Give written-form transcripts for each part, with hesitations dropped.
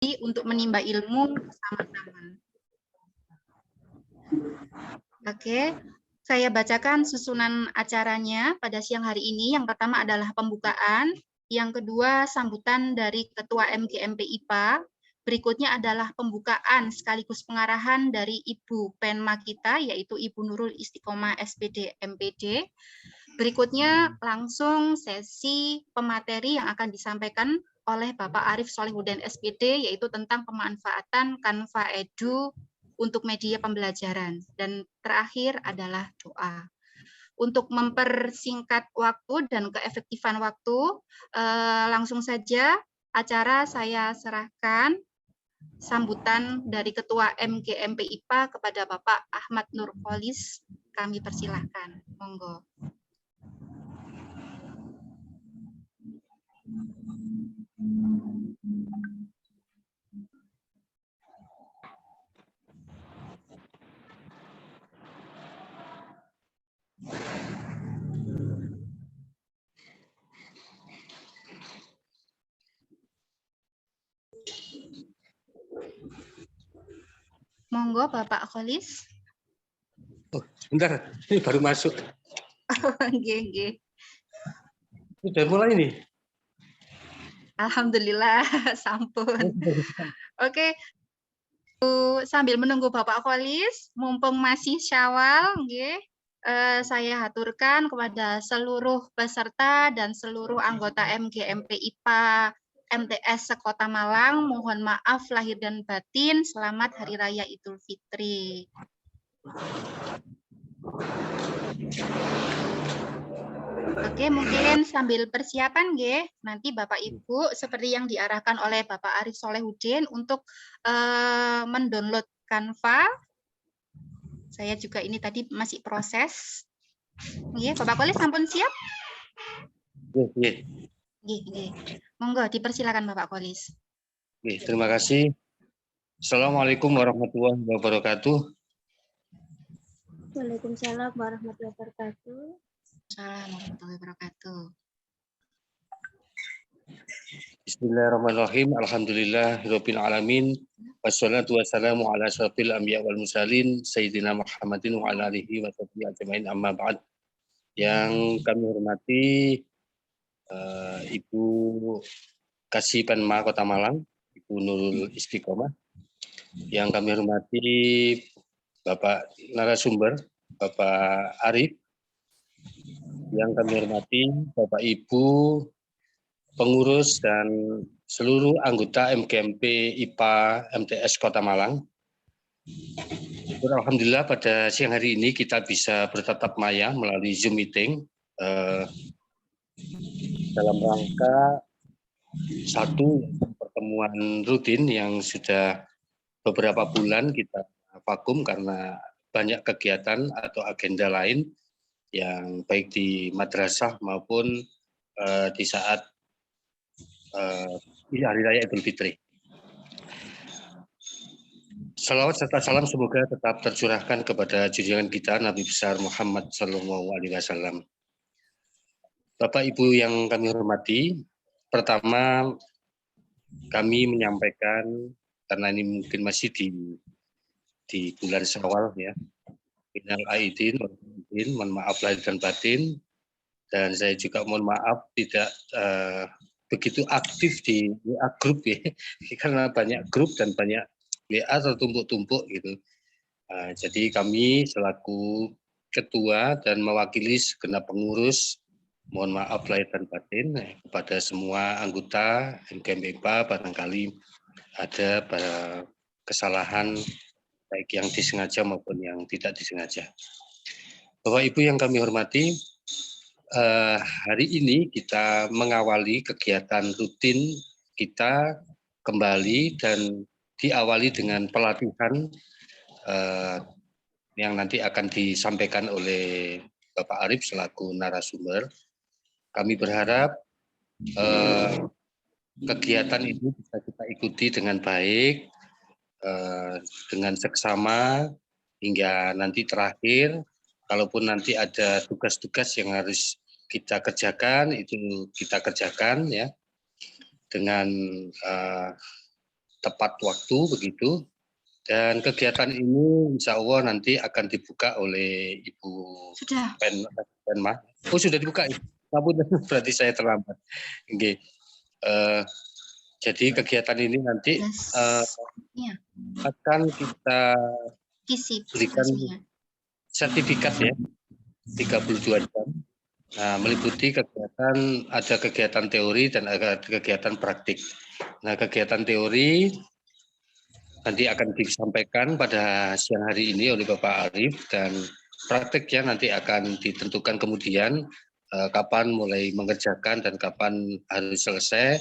untuk menimba ilmu bersama-sama. Oke, saya bacakan susunan acaranya pada siang hari ini. Yang pertama adalah pembukaan, yang kedua sambutan dari Ketua MGMP IPA, berikutnya adalah pembukaan sekaligus pengarahan dari Ibu Penma kita, yaitu Ibu Nurul Istiqomah SPD MPD. Berikutnya langsung sesi pemateri yang akan disampaikan oleh Bapak Arif Solihuddin SPD, yaitu tentang pemanfaatan Canva Edu untuk media pembelajaran. Dan terakhir adalah doa. Untuk mempersingkat waktu dan keefektifan waktu, langsung saja acara saya serahkan sambutan dari Ketua MGMP IPA kepada Bapak Ahmad Nurholis. Kami persilahkan. Monggo. Monggo Bapak Kholis. Oh, sebentar, ini baru masuk. Nggih. Sudah mulai nih. Alhamdulillah, sampun. Oke. Sambil menunggu Bapak Kholis, mumpung masih Syawal, nggih, saya haturkan kepada seluruh peserta dan seluruh anggota MGMP IPA MTS Sekota Malang, mohon maaf lahir dan batin, selamat Hari Raya Idul Fitri. Oke, mungkin sambil persiapan nggih, nanti Bapak Ibu seperti yang diarahkan oleh Bapak Arif Solihuddin untuk mendownload Canva. Saya juga ini tadi masih proses. Nggih, Bapak Kholis sampun siap? Nggih. Nggih. Monggo dipersilakan Bapak Kholis. Nggih, terima kasih. Assalamualaikum warahmatullahi wabarakatuh. Waalaikumsalam warahmatullahi wabarakatuh. Assalamualaikum warahmatullahi wabarakatuh. Bismillahirrahmanirrahim. Alhamdulillahirabbil alamin. Wassalatu wassalamu ala asyrofil anbiya wal mursalin sayyidina Muhammadin wa ala alihi wa sahbihi ajmain amma ba'd. Yang kami hormati Ibu Kasih Penma Kota Malang, Ibu Nurul Istiqomah. Yang kami hormati Bapak narasumber, Bapak Arif. Yang kami hormati Bapak Ibu pengurus dan seluruh anggota MGMP IPA MTS Kota Malang. Alhamdulillah pada siang hari ini kita bisa bertatap maya melalui Zoom meeting dalam rangka satu pertemuan rutin yang sudah beberapa bulan kita vakum karena banyak kegiatan atau agenda lain yang baik di madrasah maupun di saat Hari Raya Idul Fitri. Salawat serta salam semoga tetap tercurahkan kepada junjungan kita Nabi besar Muhammad SAW. Bapak Ibu yang kami hormati, pertama kami menyampaikan karena ini mungkin masih di bulan Syawal ya. Minal aidin, mohon maaf lahir dan batin, dan saya juga mohon maaf tidak begitu aktif di WA grup ya, karena banyak grup dan banyak WA tertumpuk-tumpuk gitu. Jadi kami selaku ketua dan mewakili segenap pengurus, mohon maaf lahir dan batin kepada semua anggota MGMP IPA barangkali ada kesalahan baik yang disengaja maupun yang tidak disengaja. Bapak Ibu yang kami hormati, hari ini kita mengawali kegiatan rutin kita kembali dan diawali dengan pelatihan yang nanti akan disampaikan oleh Bapak Arif selaku narasumber. Kami berharap kegiatan ini bisa kita ikuti dengan baik, dengan seksama hingga nanti terakhir. Kalaupun nanti ada tugas-tugas yang harus kita kerjakan, itu kita kerjakan ya dengan tepat waktu begitu. Dan kegiatan ini insya Allah nanti akan dibuka oleh Ibu Penma. Oh, sudah dibuka. Berarti saya terlambat. Okay. Jadi kegiatan ini nanti akan kita berikan sertifikat ya, 32 jam. Nah, meliputi ada kegiatan teori dan ada kegiatan praktik. Nah, kegiatan teori nanti akan disampaikan pada siang hari ini oleh Bapak Arif, dan praktiknya nanti akan ditentukan kemudian kapan mulai mengerjakan dan kapan harus selesai.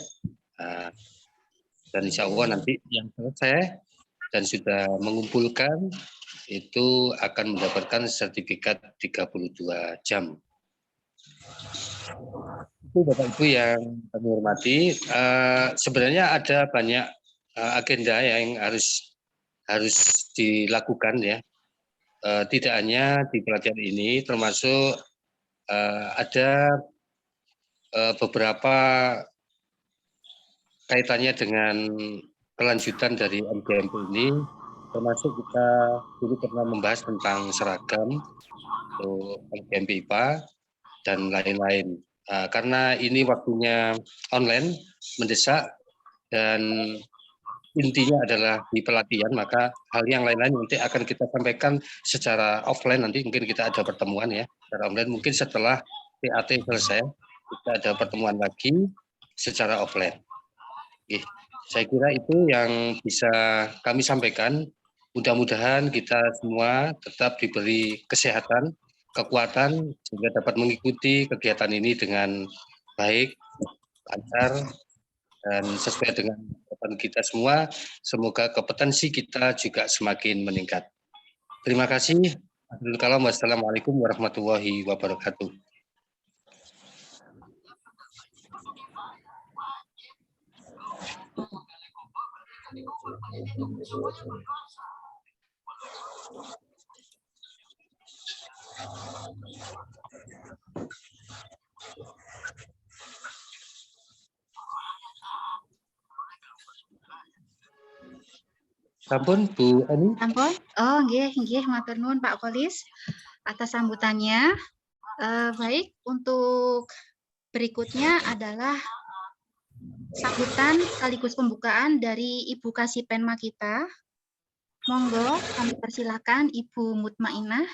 Dan insya Allah nanti yang selesai dan sudah mengumpulkan itu akan mendapatkan sertifikat 32 jam. Itu Bapak Ibu yang kami hormati. Sebenarnya ada banyak agenda yang harus dilakukan ya. Tidak hanya di pelatihan ini, termasuk ada beberapa kaitannya dengan kelanjutan dari MGMP ini, termasuk kita dulu pernah membahas tentang seragam untuk MGMP IPA dan lain-lain. Karena ini waktunya online, mendesak, dan intinya adalah di pelatihan, maka hal yang lain-lain nanti akan kita sampaikan secara offline. Nanti mungkin kita ada pertemuan ya, secara online. Mungkin setelah PAT selesai, kita ada pertemuan lagi secara offline. Oke, saya kira itu yang bisa kami sampaikan. Mudah-mudahan kita semua tetap diberi kesehatan, kekuatan, sehingga dapat mengikuti kegiatan ini dengan baik, lancar, dan sesuai dengan harapan kita semua. Semoga kompetensi kita juga semakin meningkat. Terima kasih. Wassalamualaikum warahmatullahi wabarakatuh. Sampun Bu Eni. Sampun. Oh, nggih, matur nuwun Pak Kolis atas sambutannya. Baik, untuk berikutnya adalah sambutan sekaligus pembukaan dari Ibu Kasih Penma kita. Monggo kami persilakan Ibu Mutmainah.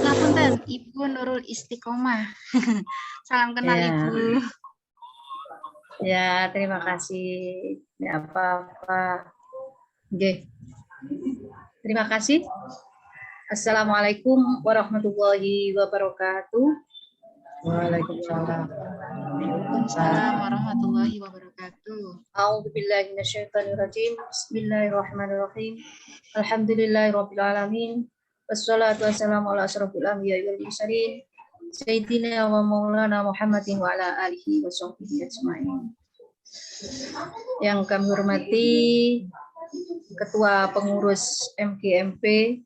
Ngapunten, Ibu Nurul Istiqomah. Salam kenal ya. Ibu. Ya, terima kasih. Ya, apa-apa. Oke. Terima kasih. Assalamualaikum warahmatullahi wabarakatuh. Waalaikumsalam warahmatullahi wabarakatuh. A'udzubillahi minasyaitonirrajim. Bismillahirrahmanirrahim. Alhamdulillahirabbil alamin. Wassalatu wassalamu ala asyrofil anbiya'i wal mursalin. Sayyidina wa maulana Muhammadin wa ala alihi wa sahbihi ajma'in. Yang kami hormati Ketua Pengurus MGMP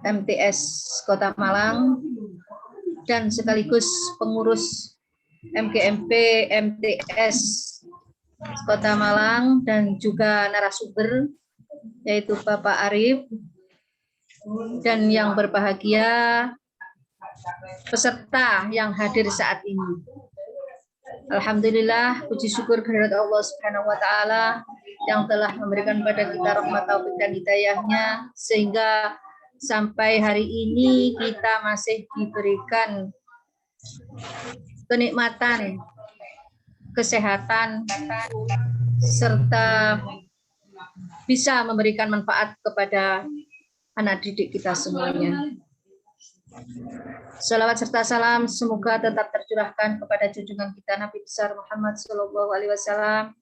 MTS Kota Malang dan sekaligus pengurus MGMP MTS Kota Malang, dan juga narasumber yaitu Bapak Arif, dan yang berbahagia peserta yang hadir saat ini. Alhamdulillah, puji syukur kehadirat Allah Subhanahu wa taala yang telah memberikan pada kita rahmat taufik dan hidayahnya, sehingga sampai hari ini kita masih diberikan kenikmatan, kesehatan, serta bisa memberikan manfaat kepada anak didik kita semuanya. Salawat serta salam semoga tetap tercurahkan kepada junjungan kita Nabi besar Muhammad SAW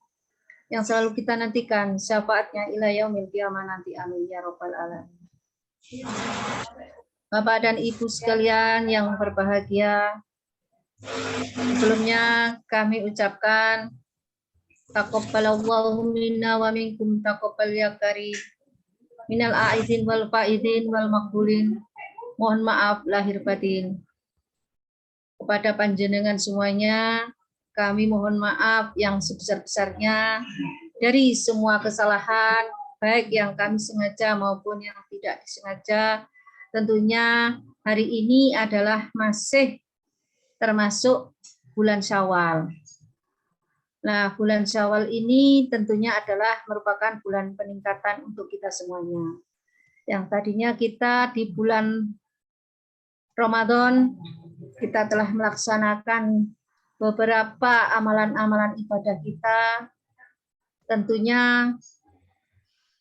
yang selalu kita nantikan syafaatnya ila yaumil qiyamah nanti, amin ya rabbal alamin. Bapak dan Ibu sekalian yang berbahagia, sebelumnya kami ucapkan taqabbalallahu minna wa minkum taqabbal ya karim minal aizin wal faizin wal maqbulin Mohon maaf lahir batin. Kepada panjenengan semuanya, kami mohon maaf yang sebesar-besarnya dari semua kesalahan, baik yang kami sengaja maupun yang tidak disengaja. Tentunya hari ini adalah masih termasuk bulan Syawal. Nah, bulan Syawal ini tentunya adalah merupakan bulan peningkatan untuk kita semuanya. Yang tadinya kita di bulan Ramadan, kita telah melaksanakan beberapa amalan-amalan ibadah kita. Tentunya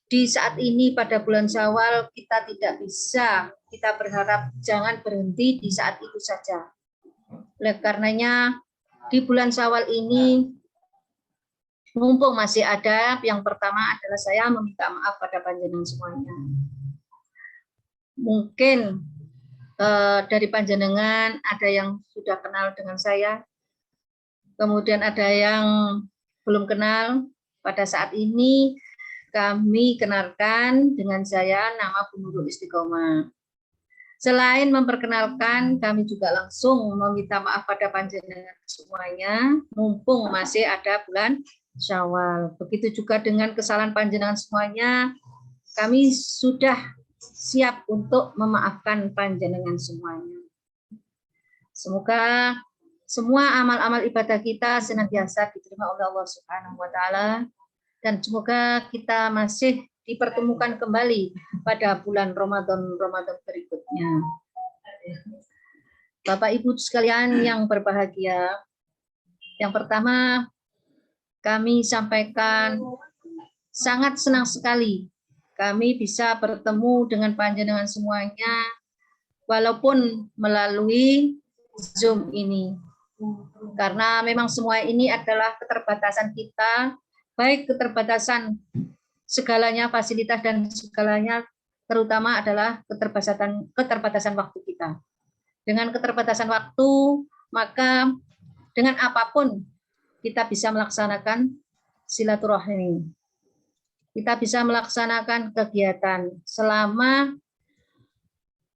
di saat ini pada bulan Syawal kita tidak bisa, kita berharap jangan berhenti di saat itu saja. Oleh karenanya di bulan Syawal ini, mumpung masih ada, yang pertama adalah saya meminta maaf pada panjenengan semuanya. Mungkin dari panjenengan ada yang sudah kenal dengan saya, kemudian ada yang belum kenal. Pada saat ini kami kenalkan dengan saya, nama Bu Nurul Istiqomah. Selain memperkenalkan, kami juga langsung meminta maaf pada panjenengan semuanya, mumpung masih ada bulan Syawal. Begitu juga dengan kesalahan panjenengan semuanya, kami sudah siap untuk memaafkan panjenengan semuanya. Semoga semua amal-amal ibadah kita senantiasa diterima oleh Allah Subhanahu wa taala, dan semoga kita masih dipertemukan kembali pada bulan Ramadan berikutnya. Bapak Ibu sekalian yang berbahagia, yang pertama kami sampaikan sangat senang sekali kami bisa bertemu dengan panjenengan semuanya walaupun melalui Zoom ini. Karena memang semua ini adalah keterbatasan kita, baik keterbatasan segalanya, fasilitas dan segalanya, terutama adalah keterbatasan waktu kita. Dengan keterbatasan waktu, maka dengan apapun kita bisa melaksanakan silaturahmi. Kita bisa melaksanakan kegiatan selama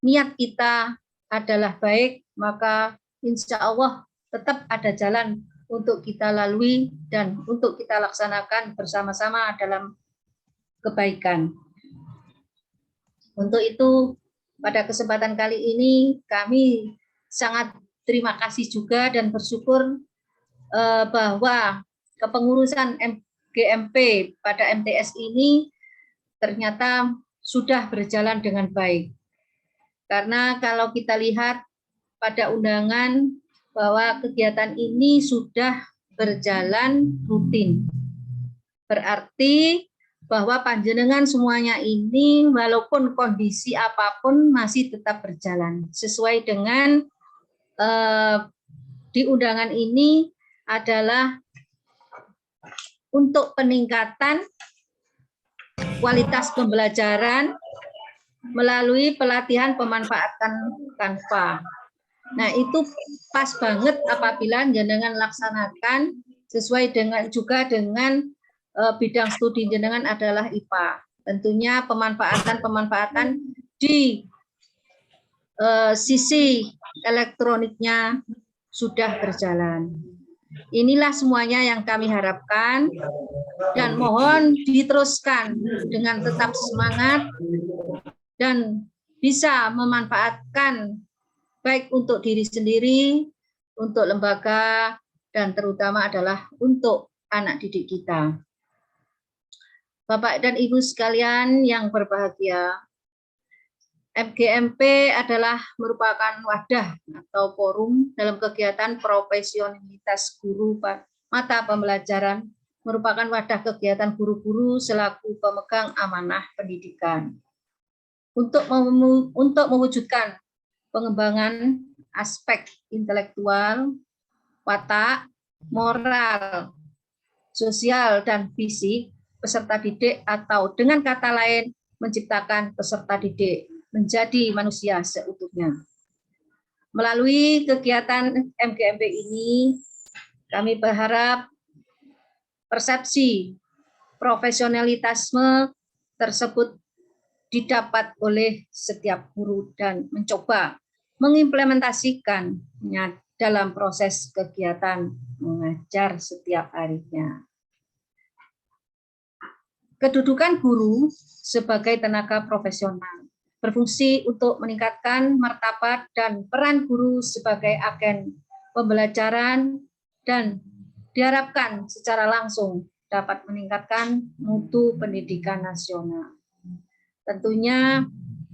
niat kita adalah baik, maka insya Allah tetap ada jalan untuk kita lalui dan untuk kita laksanakan bersama-sama dalam kebaikan. Untuk itu, pada kesempatan kali ini kami sangat terima kasih juga dan bersyukur bahwa kepengurusan GMP pada MTS ini ternyata sudah berjalan dengan baik. Karena kalau kita lihat pada undangan bahwa kegiatan ini sudah berjalan rutin. Berarti bahwa panjenengan semuanya ini walaupun kondisi apapun masih tetap berjalan. Sesuai dengan di undangan ini adalah untuk peningkatan kualitas pembelajaran melalui pelatihan pemanfaatan Canva. Nah, itu pas banget apabila jenengan laksanakan sesuai dengan juga dengan bidang studi jenengan adalah IPA. Tentunya pemanfaatan di sisi elektroniknya sudah berjalan. Inilah semuanya yang kami harapkan dan mohon diteruskan dengan tetap semangat dan bisa memanfaatkan baik untuk diri sendiri, untuk lembaga, dan terutama adalah untuk anak didik kita. Bapak dan Ibu sekalian yang berbahagia, MGMP adalah merupakan wadah atau forum dalam kegiatan profesionalitas guru mata pembelajaran, merupakan wadah kegiatan guru-guru selaku pemegang amanah pendidikan. Untuk mewujudkan pengembangan aspek intelektual, watak, moral, sosial, dan fisik peserta didik, atau dengan kata lain menciptakan peserta didik menjadi manusia seutuhnya. Melalui kegiatan MGMP ini, kami berharap persepsi profesionalitasme tersebut didapat oleh setiap guru dan mencoba mengimplementasikannya dalam proses kegiatan mengajar setiap harinya. Kedudukan guru sebagai tenaga profesional berfungsi untuk meningkatkan martabat dan peran guru sebagai agen pembelajaran dan diharapkan secara langsung dapat meningkatkan mutu pendidikan nasional. Tentunya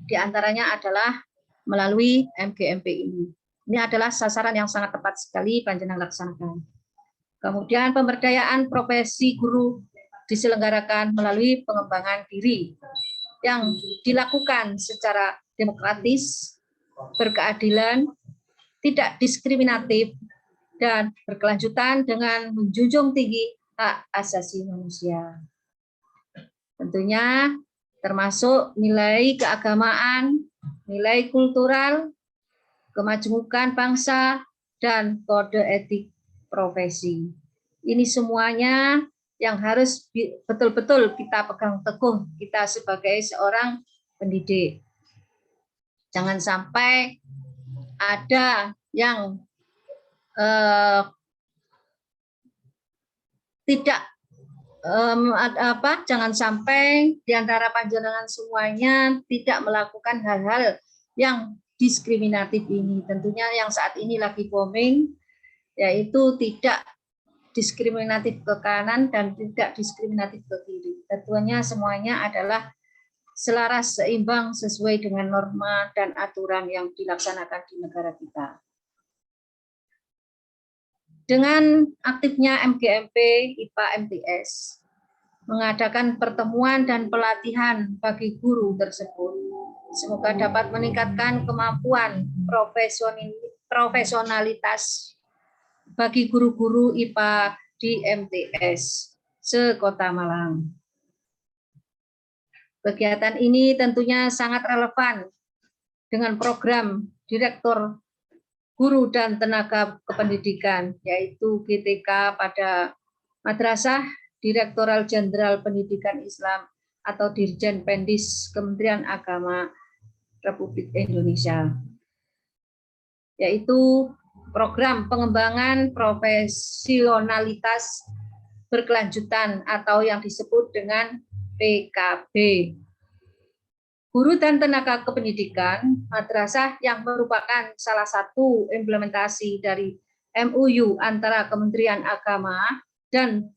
diantaranya adalah melalui MGMP ini. Ini adalah sasaran yang sangat tepat sekali panjenengan laksanakan. Kemudian pemberdayaan profesi guru diselenggarakan melalui pengembangan diri yang dilakukan secara demokratis, berkeadilan, tidak diskriminatif, dan berkelanjutan dengan menjunjung tinggi hak asasi manusia. Tentunya termasuk nilai keagamaan, nilai kultural, kemajemukan bangsa, dan kode etik profesi. Ini semuanya yang harus betul-betul kita pegang teguh kita sebagai seorang pendidik. Jangan sampai ada yang jangan sampai di antara panjenengan semuanya tidak melakukan hal-hal yang diskriminatif ini. Tentunya yang saat ini lagi booming, yaitu tidak diskriminatif ke kanan dan tidak diskriminatif ke kiri. Tentunya semuanya adalah selaras seimbang sesuai dengan norma dan aturan yang dilaksanakan di negara kita. Dengan aktifnya MGMP IPA MTS mengadakan pertemuan dan pelatihan bagi guru tersebut, semoga dapat meningkatkan kemampuan profesionalitas bagi guru-guru IPA di MTS se-Kota Malang. Kegiatan ini tentunya sangat relevan dengan program Direktur Guru dan Tenaga Kependidikan, yaitu GTK pada Madrasah Direktoral Jenderal Pendidikan Islam atau Dirjen Pendis Kementerian Agama Republik Indonesia, yaitu program pengembangan profesionalitas berkelanjutan atau yang disebut dengan PKB. Guru dan tenaga kependidikan madrasah yang merupakan salah satu implementasi dari MOU antara Kementerian Agama dan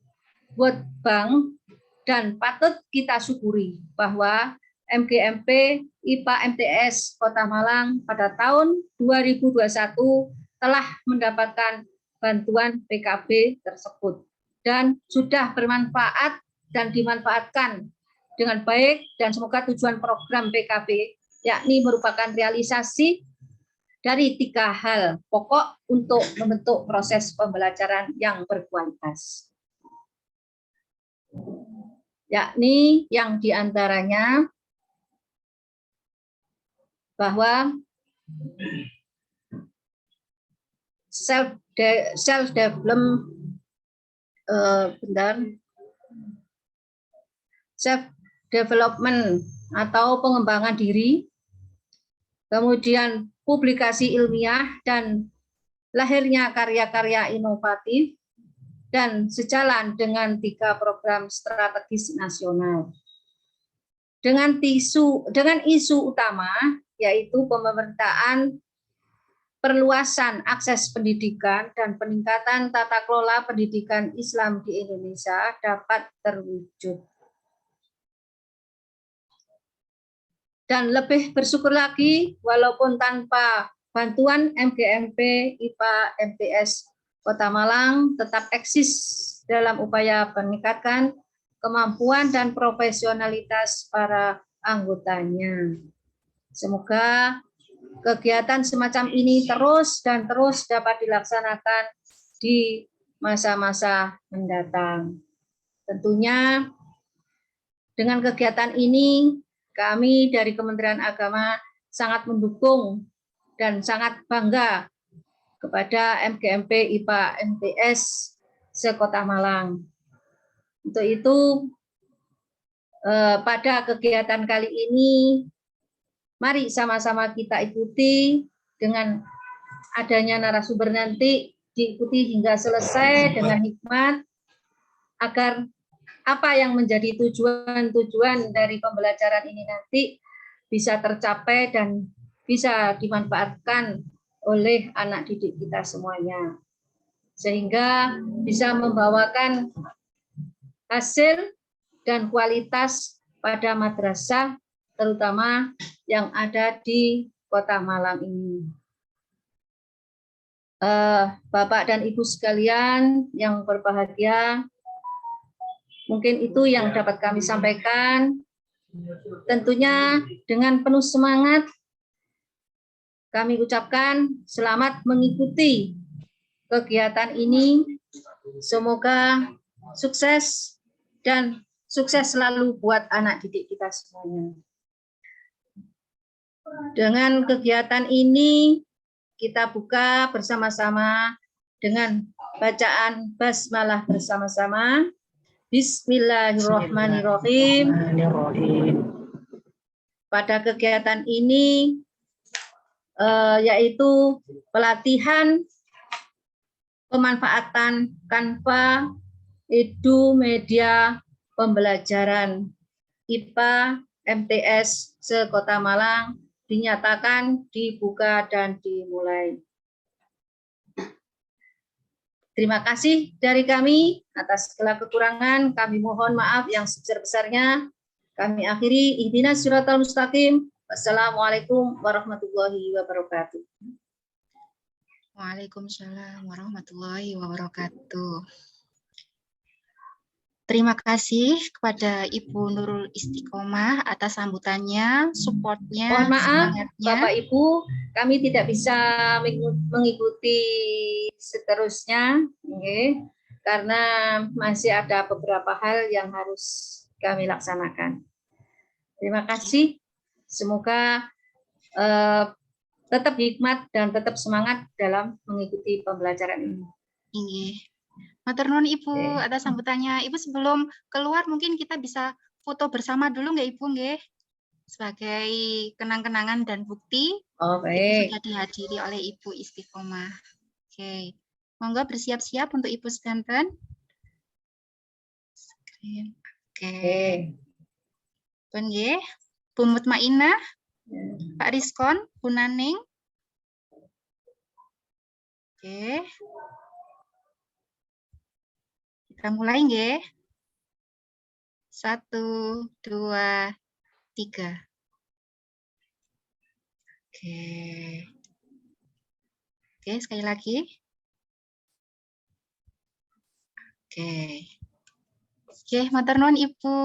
World Bank, dan patut kita syukuri bahwa MGMP IPA MTS Kota Malang pada tahun 2021 telah mendapatkan bantuan PKB tersebut dan sudah bermanfaat dan dimanfaatkan dengan baik, dan semoga tujuan program PKB yakni merupakan realisasi dari 3 hal pokok untuk membentuk proses pembelajaran yang berkualitas, yakni yang diantaranya bahwa self development atau pengembangan diri, kemudian publikasi ilmiah dan lahirnya karya-karya inovatif, dan sejalan dengan 3 program strategis nasional. Dengan isu utama yaitu pemerataan perluasan akses pendidikan dan peningkatan tata kelola pendidikan Islam di Indonesia dapat terwujud. Dan lebih bersyukur lagi, walaupun tanpa bantuan MGMP IPA MTS Kota Malang tetap eksis dalam upaya meningkatkan kemampuan dan profesionalitas para anggotanya. Semoga kegiatan semacam ini terus dapat dilaksanakan di masa-masa mendatang. Tentunya dengan kegiatan ini kami dari Kementerian Agama sangat mendukung dan sangat bangga kepada MGMP IPA MTS se-Kota Malang. Untuk itu pada kegiatan kali ini, mari sama-sama kita ikuti dengan adanya narasumber nanti, diikuti hingga selesai dengan hikmat, agar apa yang menjadi tujuan-tujuan dari pembelajaran ini nanti bisa tercapai dan bisa dimanfaatkan oleh anak didik kita semuanya. Sehingga bisa membawakan hasil dan kualitas pada madrasah, terutama yang ada di Kota Malang ini. Bapak dan Ibu sekalian yang berbahagia, mungkin itu yang dapat kami sampaikan. Tentunya dengan penuh semangat kami ucapkan selamat mengikuti kegiatan ini. Semoga sukses dan sukses selalu buat anak didik kita semuanya. Dengan kegiatan ini kita buka bersama-sama dengan bacaan basmalah bersama-sama. Bismillahirrahmanirrahim. Pada kegiatan ini yaitu pelatihan pemanfaatan Canva Edu Media Pembelajaran IPA MTS se-Kota Malang dinyatakan dibuka dan dimulai. Terima kasih dari kami. Atas segala kekurangan kami mohon maaf yang sebesar-besarnya. Kami akhiri, ihdinas siratal mustaqim. Wassalamualaikum warahmatullahi wabarakatuh. Waalaikumsalam warahmatullahi wabarakatuh. Terima kasih kepada Ibu Nurul Istiqomah atas sambutannya, supportnya, Mohon maaf, semangatnya. Bapak Ibu, kami tidak bisa mengikuti seterusnya, karena masih ada beberapa hal yang harus kami laksanakan. Terima kasih. Semoga tetap hikmat dan tetap semangat dalam mengikuti pembelajaran ini. Inggih. Matur nuwun Ibu atas sambutannya. Ibu sebelum keluar mungkin kita bisa foto bersama dulu nggak Ibu nggih? Sebagai kenang-kenangan dan bukti Oh, itu baik. sudah dihadiri oleh Ibu Istiqomah. Oke. Monggo bersiap-siap untuk Ibu sedanten. Oke. Pun nggih. Bu Mutmainah, Pak Rizkon, Bu Naning. Oke. Kita mulai nggih. 1, 2, 3. Oke. Oke, sekali lagi. Oke. Oke, matur nuwun Ibu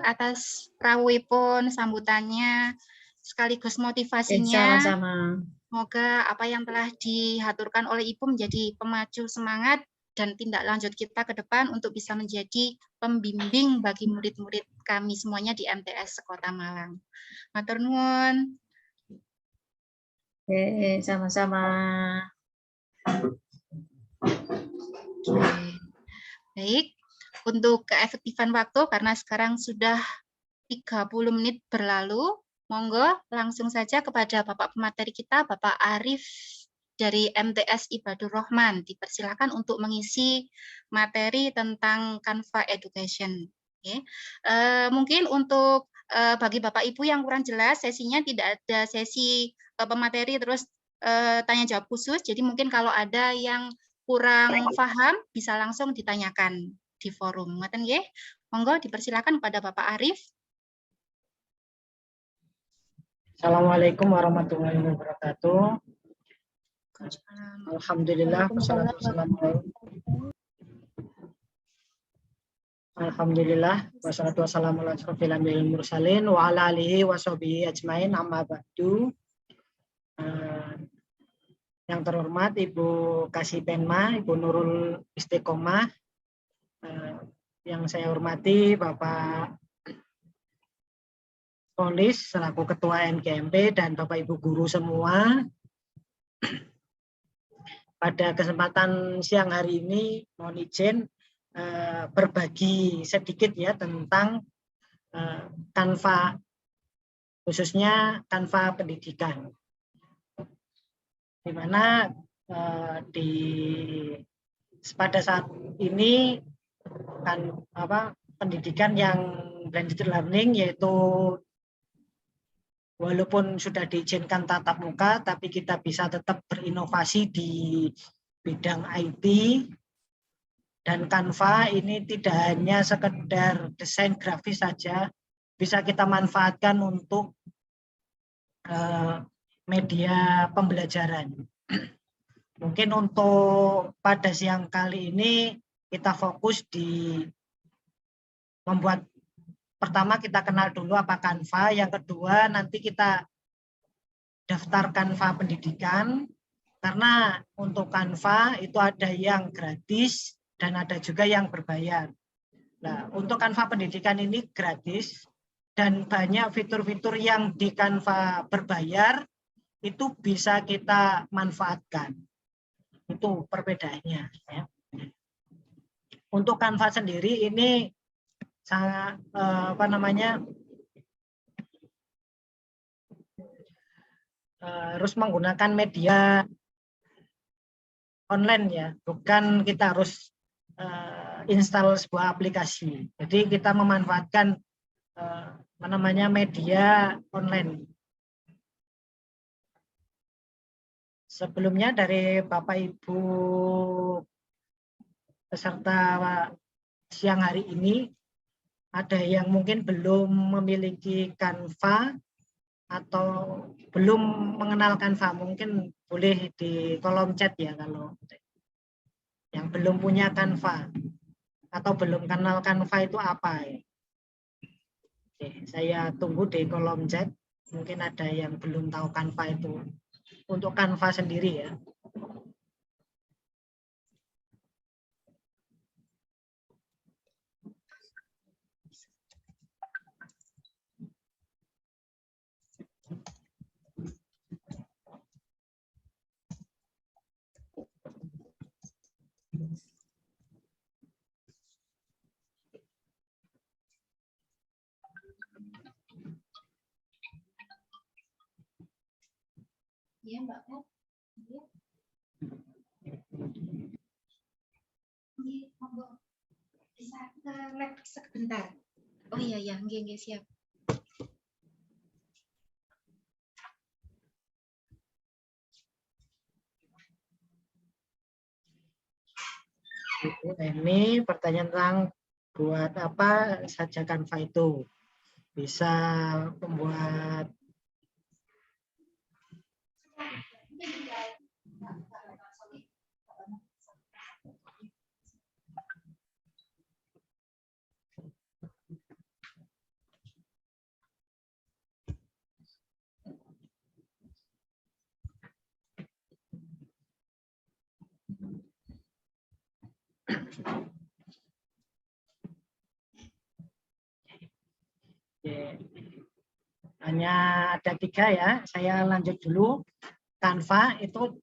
atas rawuhipun sambutannya sekaligus motivasinya. Sama-sama. Semoga apa yang telah dihaturkan oleh Ibu menjadi pemacu semangat dan tindak lanjut kita ke depan untuk bisa menjadi pembimbing bagi murid-murid kami semuanya di MTS Kota Malang. Matur nuwun. Sama-sama. Baik, untuk keefektifan waktu karena sekarang sudah 30 menit berlalu, monggo langsung saja kepada Bapak pemateri kita, Bapak Arif dari MTS Ibadur Rahman. Dipersilakan untuk mengisi materi tentang Canva Education. Oke. Mungkin untuk bagi Bapak Ibu yang kurang jelas, sesinya tidak ada sesi pemateri terus tanya jawab khusus. Jadi mungkin kalau ada yang kurang paham bisa langsung ditanyakan di forum. Ngoten nggih? Monggo dipersilakan kepada Bapak Arif. Assalamualaikum warahmatullahi wabarakatuh. Alhamdulillah, wassalatu wassalamu Alhamdulillah, wassalatu wassalamu ala asyrofil anbiya'il mursalin wa ala alihi wa sahbihi ajmain, amma ba'du. Yang terhormat Ibu Kasipenma, Ibu Nurul Istiqomah, yang saya hormati Bapak Polis selaku Ketua MGMP dan Bapak Ibu guru semua. Pada kesempatan siang hari ini mohon izin berbagi sedikit ya tentang Canva, khususnya Canva pendidikan, di mana pada saat ini kan pendidikan yang blended learning, yaitu walaupun sudah diizinkan tatap muka, tapi kita bisa tetap berinovasi di bidang IT. Dan Canva ini tidak hanya sekedar desain grafis saja, bisa kita manfaatkan untuk media pembelajaran. Mungkin untuk pada siang kali ini kita fokus di membuat, pertama kita kenal dulu apa Canva, yang kedua nanti kita daftar Canva pendidikan, karena untuk Canva itu ada yang gratis dan ada juga yang berbayar. Nah, untuk Canva pendidikan ini gratis dan banyak fitur-fitur yang di Canva berbayar itu bisa kita manfaatkan. Itu perbedaannya. Ya. Untuk Canva sendiri ini sangat harus menggunakan media online ya, bukan kita harus install sebuah aplikasi. Jadi kita memanfaatkan media online. Sebelumnya dari Bapak Ibu peserta siang hari ini, ada yang mungkin belum memiliki Canva atau belum mengenal Canva, mungkin boleh di kolom chat ya kalau yang belum punya Canva atau belum kenal Canva itu apa ya. Oke, saya tunggu di kolom chat, mungkin ada yang belum tahu Canva itu. Untuk Canva sendiri ya. Iya, Mbak. Bisa ke lab sebentar. Oh iya, nggih, siap. Ini pertanyaan tentang buat apa saja Canva itu. Bisa membuat hanya ada 3 ya. Saya lanjut dulu. Canva itu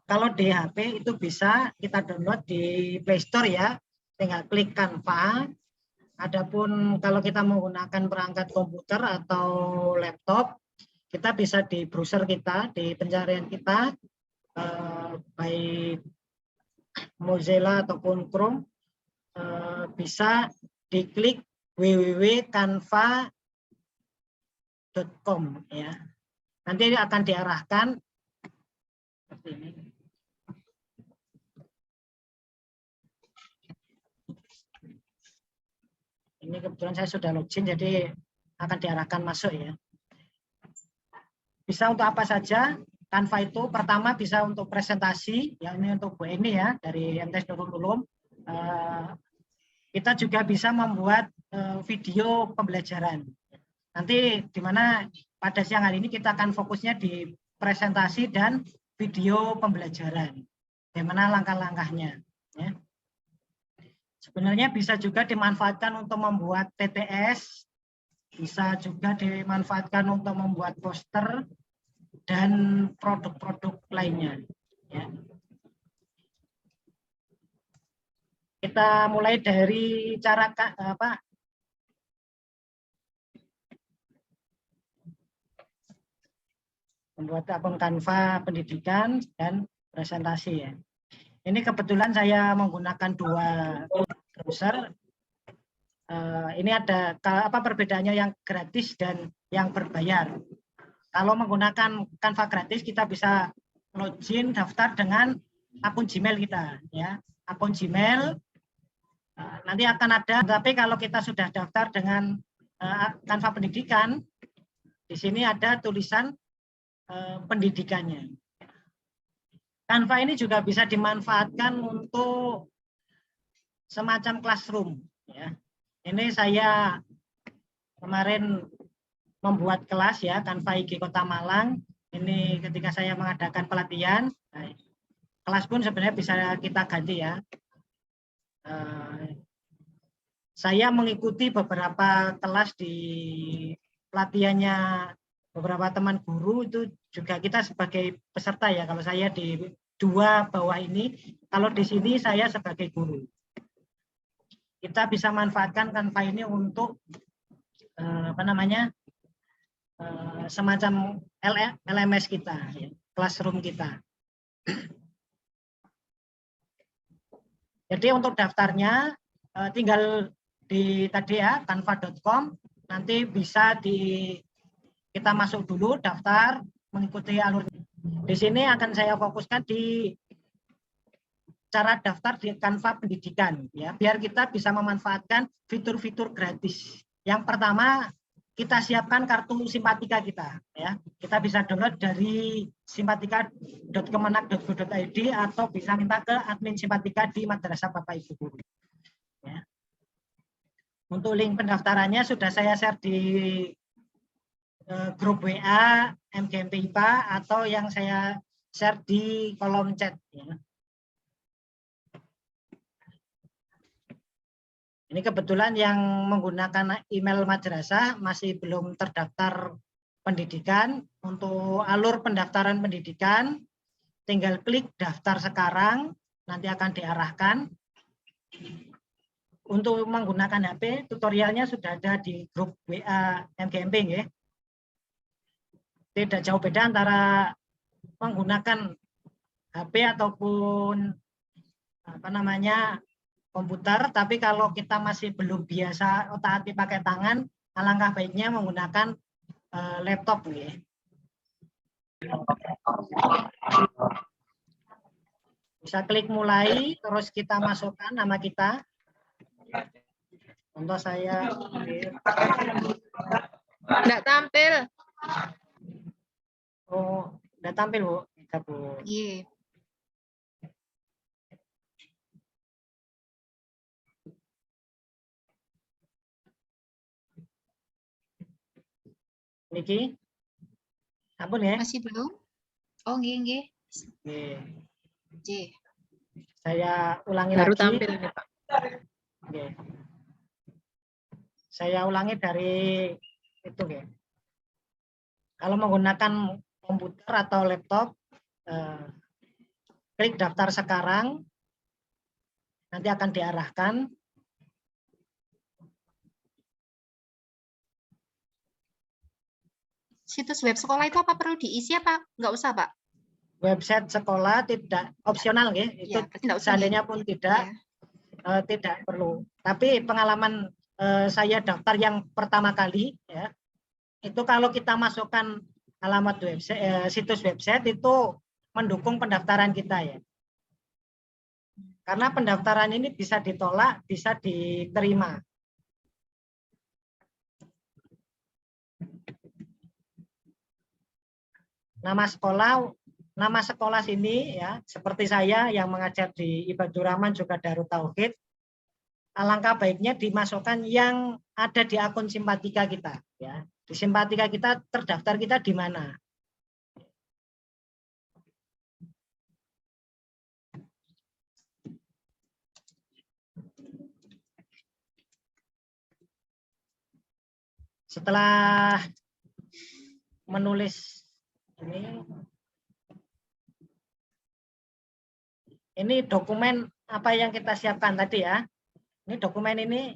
kalau di HP itu bisa kita download di Play Store ya. Tinggal klik Canva. Adapun kalau kita menggunakan perangkat komputer atau laptop, kita bisa di browser kita, di pencarian kita, baik Mozilla ataupun Chrome, bisa diklik www.canva.com ya. Nanti akan diarahkan seperti ini. Ini kebetulan saya sudah login, jadi akan diarahkan masuk ya. Bisa untuk apa saja? Canva itu pertama bisa untuk presentasi, ya ini untuk Bu Eni ya dari MTs Nurul Ulum. Kita juga bisa membuat video pembelajaran. Nanti di mana pada siang hari ini kita akan fokusnya di presentasi dan video pembelajaran. Bagaimana langkah-langkahnya? Ya. Sebenarnya bisa juga dimanfaatkan untuk membuat TTS, bisa juga dimanfaatkan untuk membuat poster dan produk-produk lainnya. Ya. Kita mulai dari cara membuat akun Canva pendidikan dan presentasi ya. Ini kebetulan saya menggunakan 2 browser. Ini ada apa perbedaannya yang gratis dan yang berbayar. Kalau menggunakan Canva gratis kita bisa login daftar dengan akun Gmail kita ya. Akun Gmail nanti akan ada, tapi kalau kita sudah daftar dengan Canva pendidikan, di sini ada tulisan pendidikannya. Canva ini juga bisa dimanfaatkan untuk semacam classroom ya. Ini saya kemarin membuat kelas ya, Canva IG Kota Malang. Ini ketika saya mengadakan pelatihan, kelas pun sebenarnya bisa kita ganti ya. Saya mengikuti beberapa kelas di pelatihannya beberapa teman guru, itu juga kita sebagai peserta ya. Kalau saya di 2 bawah ini, kalau di sini saya sebagai guru. Kita bisa manfaatkan Canva ini untuk semacam LMS kita, ya, classroom kita. Jadi untuk daftarnya tinggal di tadi ya canva.com, nanti bisa kita masuk dulu daftar mengikuti alur. Di sini akan saya fokuskan di cara daftar di Canva pendidikan ya, biar kita bisa memanfaatkan fitur-fitur gratis. Yang pertama, kita siapkan kartu simpatika kita ya. Kita bisa download dari simpatika.kemenak.go.id atau bisa minta ke admin simpatika di Madrasah Bapak Ibu Guru. Ya. Untuk link pendaftarannya sudah saya share di grup WA MGMP IPA atau yang saya share di kolom chat ya. Ini kebetulan yang menggunakan email madrasah masih belum terdaftar pendidikan. Untuk alur pendaftaran pendidikan, tinggal klik daftar sekarang, nanti akan diarahkan. Untuk menggunakan HP, tutorialnya sudah ada di grup WA MGMP. Ya. Tidak jauh beda antara menggunakan HP ataupun komputer, tapi kalau kita masih belum biasa otak-atik pakai tangan, alangkah baiknya menggunakan laptop ya. Bisa klik mulai, terus kita masukkan nama kita. Contoh saya Enggak tampil. Oh, enggak tampil, Bu. Kita, Bu. Iya. Niki, ampun ya. Masih belum? Oh, nggih. Oke. Saya ulangi Baru lagi. tampil ini, Pak. Oke. Saya ulangi dari itu ya. Kalau menggunakan komputer atau laptop, klik daftar sekarang, nanti akan diarahkan. Situs web sekolah itu apa perlu diisi apa nggak usah, Pak? Website sekolah tidak opsional ya, itu Ya, seandainya pun tidak tidak perlu. Tapi pengalaman saya daftar yang pertama kali ya, itu kalau kita masukkan alamat website, situs website itu mendukung pendaftaran kita ya. Karena pendaftaran ini bisa ditolak, bisa diterima. Nama sekolah sini ya, seperti saya yang mengajar di Ibadur Rahman juga Darut Tauhid, alangkah baiknya dimasukkan yang ada di akun simpatika kita ya. Di simpatika kita terdaftar kita di mana? Setelah menulis ini dokumen apa yang kita siapkan tadi ya. Ini dokumen ini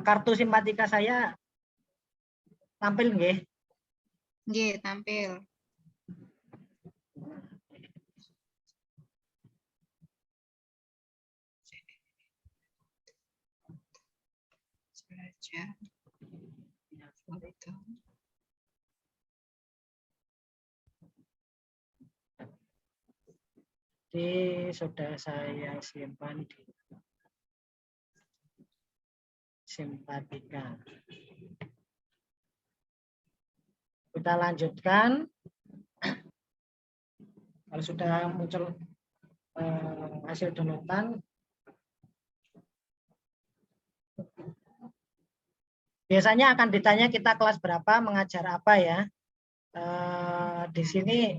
kartu simpatika saya tampil nggih. Nggih, tampil. Belajar. Jadi sudah saya simpan di simpatika. Kita lanjutkan. Kalau sudah muncul hasil downloadan, biasanya akan ditanya kita kelas berapa, mengajar apa ya. Di sini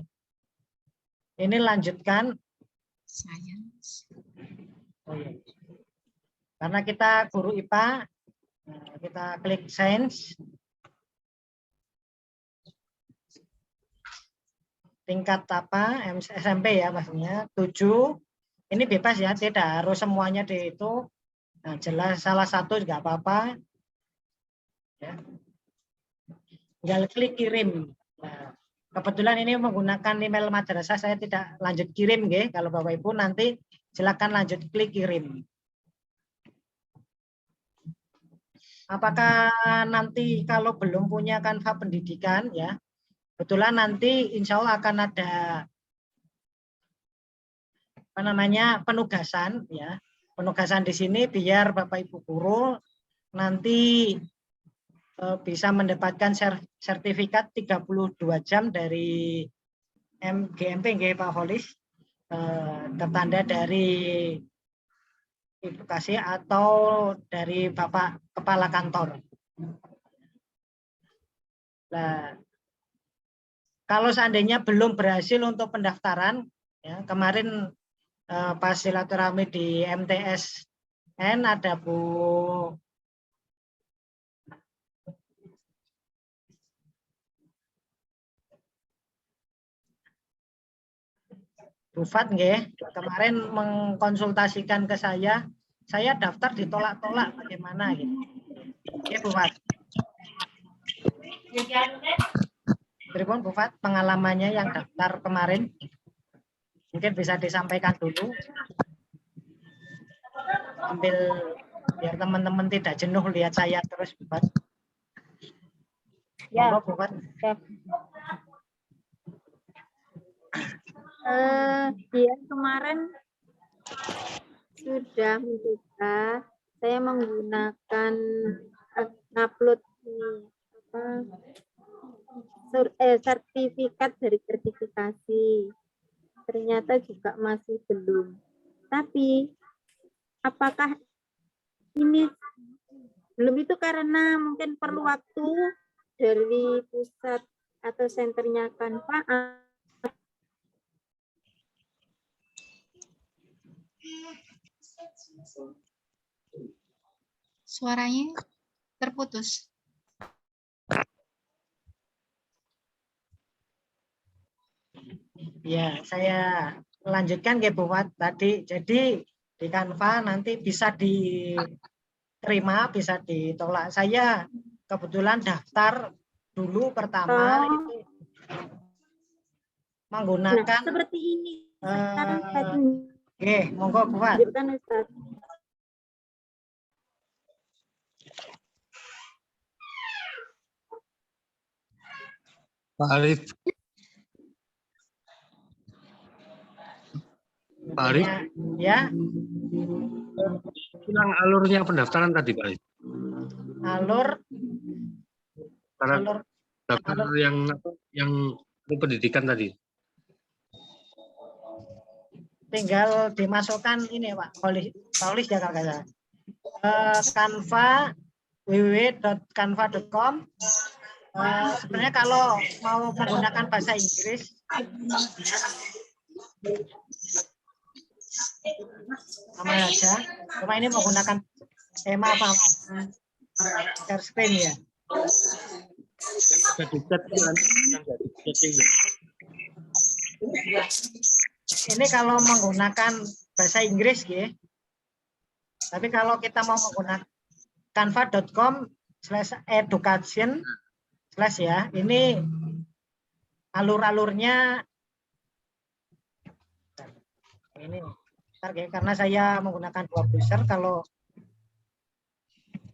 ini lanjutkan. Science. Oh, iya. Karena kita guru IPA, kita klik Sains. Tingkat apa? SMP ya maksudnya 7. Ini bebas ya, tidak harus semuanya di itu. Nah, jelas salah satu juga apa-apa. Ya. Tinggal klik kirim. Nah, kebetulan ini menggunakan email madrasah, saya tidak lanjut kirim, nggih. Kalau Bapak Ibu nanti silakan lanjut klik kirim. Apakah nanti kalau belum punya Canva pendidikan ya, kebetulan nanti insya Allah akan ada apa namanya penugasan ya, penugasan di sini biar Bapak Ibu guru nanti bisa mendapatkan sertifikat 32 jam dari MGMP nggih Pak Holis, tertanda dari Ibu Kasih atau dari Bapak Kepala Kantor. Nah, kalau seandainya belum berhasil untuk pendaftaran, ya, kemarin pas silaturahmi di MTSN ada Bu Fat nggih, kemarin mengkonsultasikan ke saya daftar ditolak-tolak bagaimana gitu. Oke Bu Fat. Pripun Bu Fat pengalamannya yang daftar kemarin? Mungkin bisa disampaikan dulu. Sambil biar teman-teman tidak jenuh lihat saya terus Bu Fat. Ya. Monggo, Bu Fat. Dia kemarin sudah mencoba, saya menggunakan upload sertifikat dari sertifikasi, ternyata juga masih belum. Tapi apakah ini belum itu karena mungkin perlu waktu dari pusat atau senternya Canva? Suaranya terputus. Ya, saya lanjutkan ke Bu Fat tadi. Jadi di Canva nanti bisa diterima, bisa ditolak. Saya kebetulan daftar dulu pertama itu menggunakan seperti ini. Sekarang monggo Bu Fat. Pak Arif. Pak Arif. Ya. Ulang alurnya pendaftaran tadi Pak Arif. Alur daftar yang pendidikan tadi. Tinggal dimasukkan ini Pak Paulis Jakarta. Canva www.canva.com. Sebenarnya kalau mau menggunakan bahasa Inggris sama aja. Cuma ini menggunakan maaf share screen ya. Ini kalau menggunakan bahasa Inggris ya. Tapi kalau kita mau menggunakan canva.com/education/ ya, ini alur-alurnya ini karena saya menggunakan 2 browser, kalau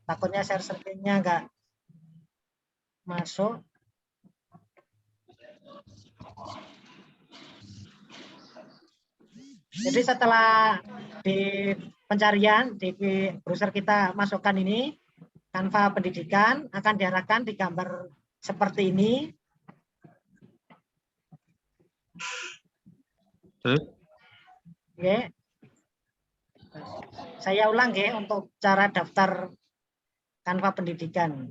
takutnya share screen-nya nggak masuk. Jadi setelah di pencarian di browser kita masukkan ini Canva pendidikan, akan diarahkan di gambar seperti ini. Oke. Saya ulang ya untuk cara daftar Canva pendidikan.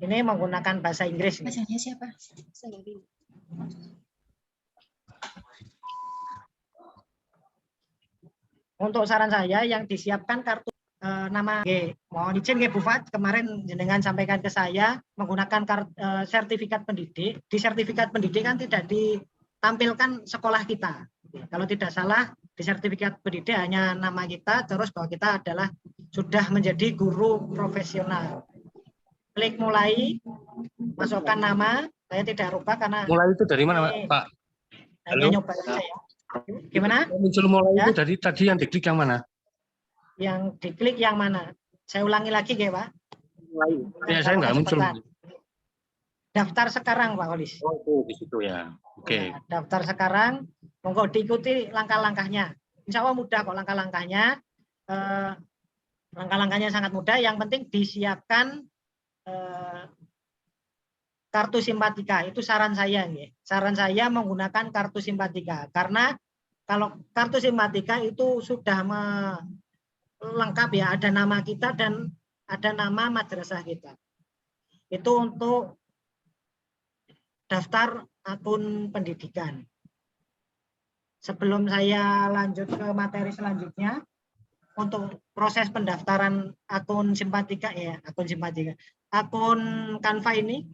Ini menggunakan bahasa Inggris. Bacanya siapa? Saya bingung. Untuk saran saya yang disiapkan kartu nama mohon izin Bu Fat, kemarin jenengan sampaikan ke saya menggunakan sertifikat pendidik. Di sertifikat pendidik kan tidak ditampilkan sekolah kita. Kalau tidak salah di sertifikat pendidik hanya nama kita, terus bahwa kita adalah sudah menjadi guru profesional. Klik mulai, masukkan nama, saya tidak rubah karena Mulai itu dari mana Pak? Hanya nyoba saja ya. Gimana? Muncul mulai Ya? itu dari tadi yang diklik yang mana? Yang diklik yang mana? Saya ulangi lagi ya Pak. Ya, saya nggak muncul. Daftar sekarang Pak Holis. Oh, di situ ya. Oke. Ya, daftar sekarang, monggo diikuti langkah-langkahnya. Insya Allah mudah kok langkah-langkahnya. Langkah-langkahnya sangat mudah. Yang penting disiapkan kartu simpatika. Itu saran saya. Ya. Saran saya menggunakan kartu simpatika. Karena kalau kartu simpatika itu sudah lengkap ya. Ada nama kita dan ada nama madrasah kita. Itu untuk daftar akun pendidikan. Sebelum saya lanjut ke materi selanjutnya, untuk proses pendaftaran akun simpatika ya, akun Canva ini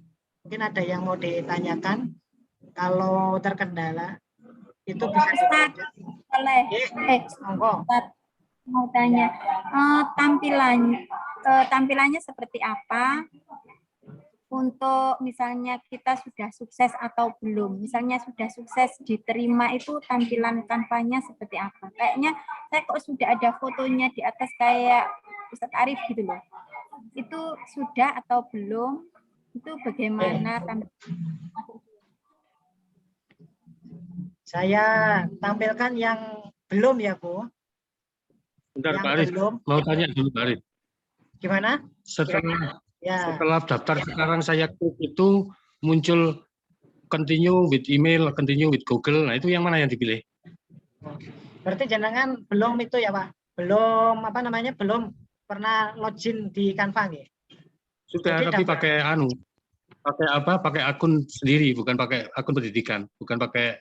mungkin ada yang mau ditanyakan. Kalau terkendala itu bisa boleh. monggo. Mau tanya, tampilannya seperti apa? Untuk misalnya kita sudah sukses atau belum, misalnya sudah sukses diterima itu tampilan Canva-nya seperti apa? Kayaknya saya kok sudah ada fotonya di atas kayak Ustadz Arif gitu loh. Itu sudah atau belum? Itu bagaimana Saya tampilkan yang belum ya Bu. Bentar Yang Pak Arif, belum. mau tanya dulu Pak Arif. Gimana? Setelah daftar sekarang saya klik itu muncul continue with email, continue with Google. Nah, itu yang mana yang dipilih? Berarti jenengan belum itu ya Pak? Belum belum pernah login di Canva ya? Sudah, Jadi tapi pakai pakai akun sendiri, bukan pakai akun pendidikan, bukan pakai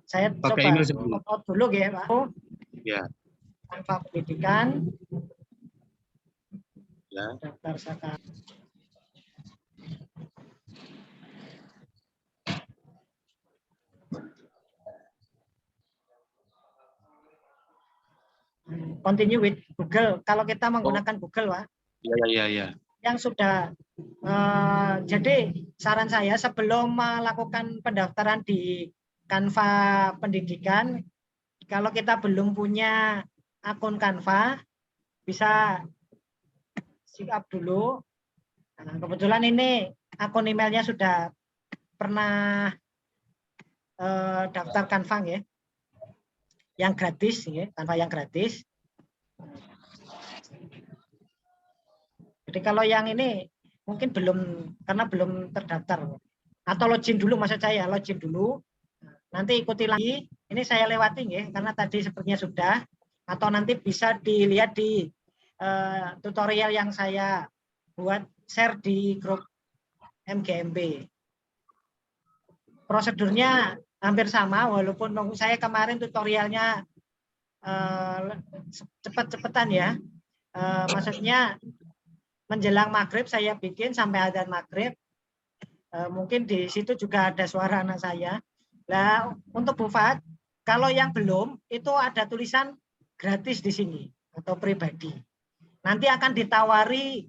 saya pakai coba email sebelum. upload dulu ya Pak. Ya. Canva pendidikan. Ya. Daftar sekarang. Continue with Google. Kalau kita menggunakan Google, Pak. Iya. Yang sudah, jadi saran saya sebelum melakukan pendaftaran di Canva pendidikan, kalau kita belum punya akun Canva, bisa sign up dulu. Nah, kebetulan ini akun emailnya sudah pernah daftar Canva ya, yang gratis ya, Canva yang gratis. Jadi kalau yang ini mungkin belum, karena belum terdaftar, atau login dulu, maksud saya login dulu, nanti ikuti lagi. Ini saya lewati ya, karena tadi sepertinya sudah, atau nanti bisa dilihat di tutorial yang saya buat share di grup MGMB. Prosedurnya hampir sama, walaupun saya kemarin tutorialnya cepet-cepetan ya. Maksudnya menjelang maghrib saya bikin sampai adzan maghrib. Mungkin di situ juga ada suara anak saya. Nah, untuk Bu Fat, kalau yang belum itu ada tulisan gratis di sini atau pribadi. nanti akan ditawari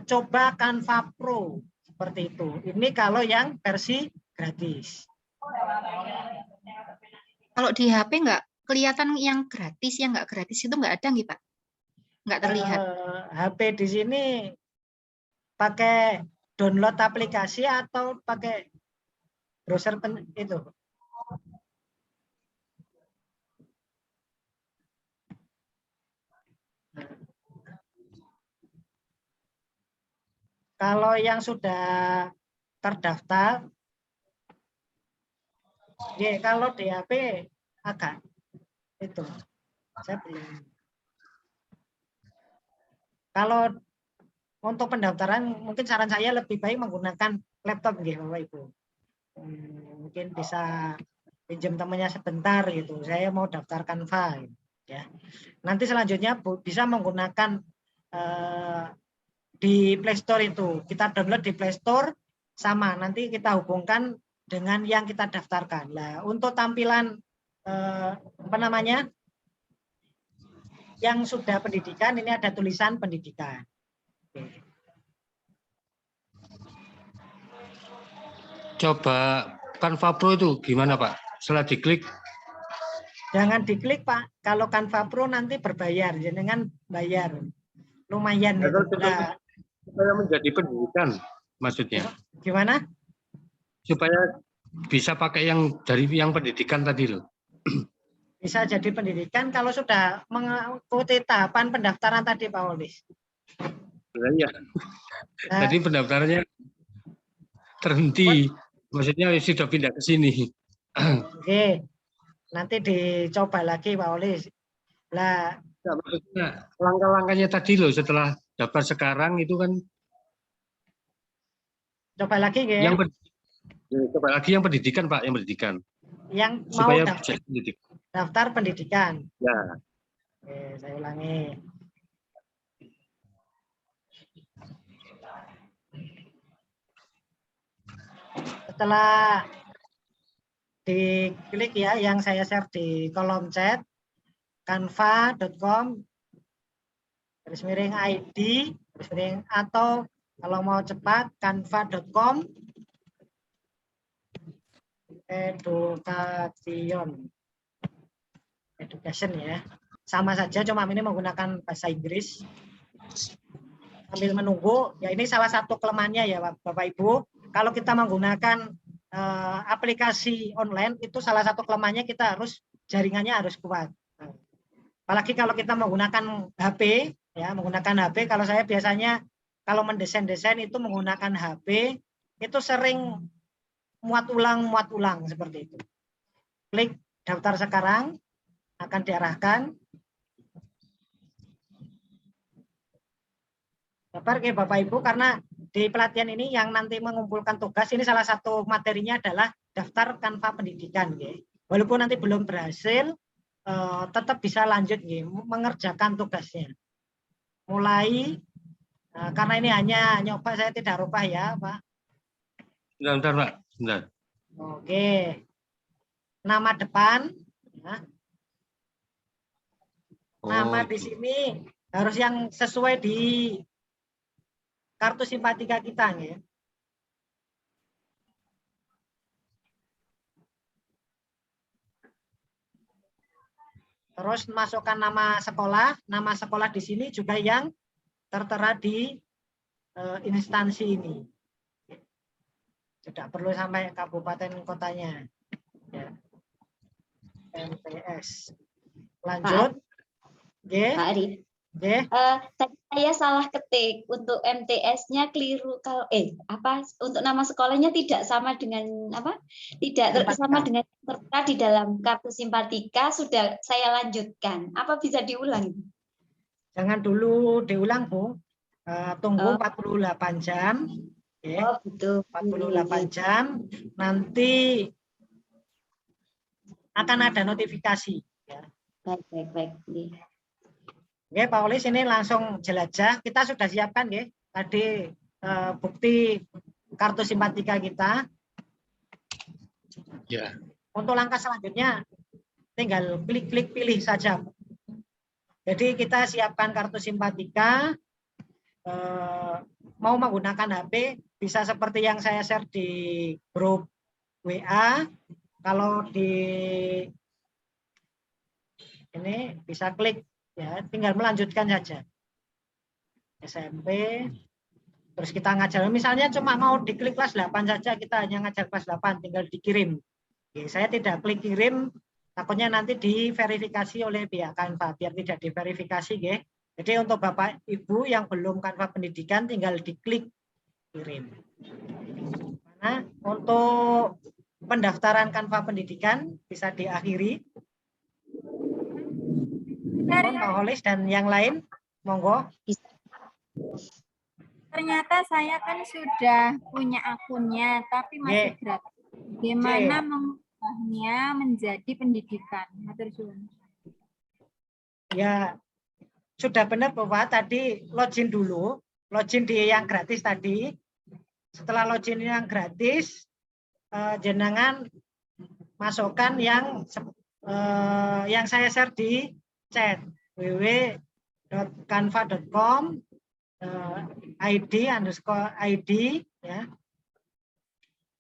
coba Canva Pro seperti itu. Ini kalau yang versi gratis. Kalau di HP nggak kelihatan yang gratis, yang nggak gratis itu nggak ada nggih, Pak? Nggak terlihat. HP di sini pakai download aplikasi atau pakai browser itu? Kalau yang sudah terdaftar, ya kalau di HP agak itu, saya belum. Kalau untuk pendaftaran, mungkin saran saya lebih baik menggunakan laptop, ya, Bapak Ibu. Mungkin bisa pinjam temannya sebentar gitu. Saya mau daftar Canva, ya. Nanti selanjutnya bisa menggunakan di Play Store itu. Kita download di Play Store sama nanti kita hubungkan dengan yang kita daftarkan. Nah, untuk tampilan apa namanya? Yang sudah pendidikan ini ada tulisan pendidikan. Oke. Coba Canva Pro itu gimana Pak? Setelah diklik? Jangan diklik Pak. Kalau Canva Pro nanti berbayar, jangan bayar. Lumayan itu. Supaya menjadi pendidikan maksudnya. Gimana? Supaya bisa pakai yang dari yang pendidikan tadi loh. Bisa jadi pendidikan kalau sudah mengikuti tahapan pendaftaran tadi Pak Olis. Iya. Tadi pendaftarannya terhenti. Maksudnya sudah pindah ke sini. Oke. Nanti dicoba lagi Pak Olis. Lah, maksudnya langkah-langkahnya tadi loh setelah daftar sekarang itu kan coba lagi ya. Coba lagi yang pendidikan Pak, yang pendidikan. Yang supaya mau daftar pendidikan. Ya. Oke, saya ulangi. Setelah diklik ya yang saya share di kolom chat canva.com /ID atau kalau mau cepat canva.com education ya, sama saja cuma ini menggunakan bahasa Inggris. Sambil menunggu ya, ini salah satu kelemahannya ya Bapak Ibu, kalau kita menggunakan aplikasi online itu salah satu kelemahannya kita harus jaringannya harus kuat. Apalagi kalau kita menggunakan HP ya, menggunakan HP, kalau saya biasanya kalau mendesain-desain itu menggunakan HP itu sering muat ulang seperti itu. Klik daftar sekarang, akan diarahkan. Daftar ke Bapak Ibu, karena di pelatihan ini yang nanti mengumpulkan tugas, ini salah satu materinya adalah daftar Canva pendidikan. Walaupun nanti belum berhasil, tetap bisa lanjut mengerjakan tugasnya. Mulai, karena ini hanya nyoba, saya tidak rubah ya Pak. Bentar Pak, bentar. Oke. Nama depan. Ya. Nama di sini harus yang sesuai di kartu simpatika kita. Ya. Terus masukkan nama sekolah di sini juga yang tertera di instansi ini. Tidak perlu sampai kabupaten kotanya. Ya. MTS. Lanjut. Pak Arif. Tadi saya salah ketik untuk MTS-nya keliru, kalau untuk nama sekolahnya tidak sama dengan tidak sama dengan tertera di dalam kartu simpatika. Sudah saya lanjutkan, apa bisa diulang? Jangan dulu diulang Bu, tunggu 48 jam. Oh betul. 48 jam nanti akan ada notifikasi ya. Baik. Oke, Pak Olis ini langsung jelajah. Kita sudah siapkan ya tadi bukti kartu simpatika kita. Ya. Untuk langkah selanjutnya tinggal klik pilih saja. Jadi kita siapkan kartu simpatika, mau menggunakan HP bisa seperti yang saya share di grup WA. Kalau di ini bisa klik ya, tinggal melanjutkan saja. SMP, terus kita ngajar. Misalnya cuma mau diklik kelas 8 saja, kita hanya ngajar kelas 8, tinggal dikirim. Oke, saya tidak klik kirim, takutnya nanti diverifikasi oleh pihak Canva, biar tidak diverifikasi. Ya. Jadi untuk Bapak Ibu yang belum Canva pendidikan, tinggal diklik kirim. Nah, untuk pendaftaran Canva pendidikan bisa diakhiri. Pak Holis dan yang lain, monggo. Ternyata saya kan sudah punya akunnya, tapi masih gratis. Bagaimana mengubahnya menjadi pendidikan? Ya, sudah benar Bapak, tadi login dulu, login di yang gratis tadi. Setelah login yang gratis, jenengan masukkan yang saya share di chat www.canva.com id_id ya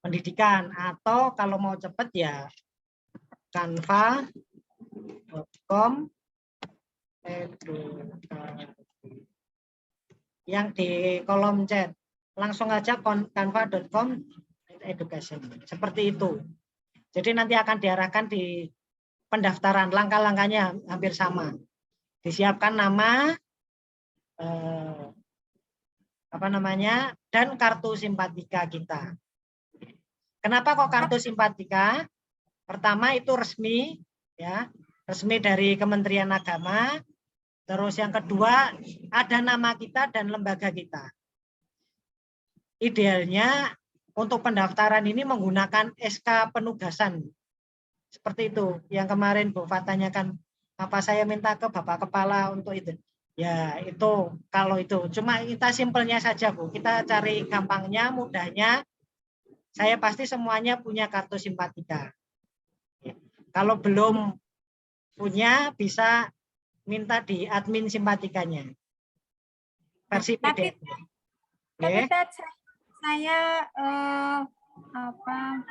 pendidikan, atau kalau mau cepat ya canva.com yang di kolom chat, langsung aja canva.com education, seperti itu. Jadi nanti akan diarahkan di pendaftaran, langkah-langkahnya hampir sama. Disiapkan nama, dan kartu simpatika kita. Kenapa kok kartu simpatika? Pertama itu resmi, ya, resmi dari Kementerian Agama. Terus yang kedua ada nama kita dan lembaga kita. Idealnya untuk pendaftaran ini menggunakan SK penugasan. Seperti itu yang kemarin Bu Fat tanyakan, apa saya minta ke Bapak Kepala untuk itu. Ya itu kalau itu cuma kita simpelnya saja Bu, kita cari gampangnya, mudahnya. Saya pasti semuanya punya kartu simpatika. Kalau belum punya bisa minta di admin simpatikanya versi PDF. Tapi saya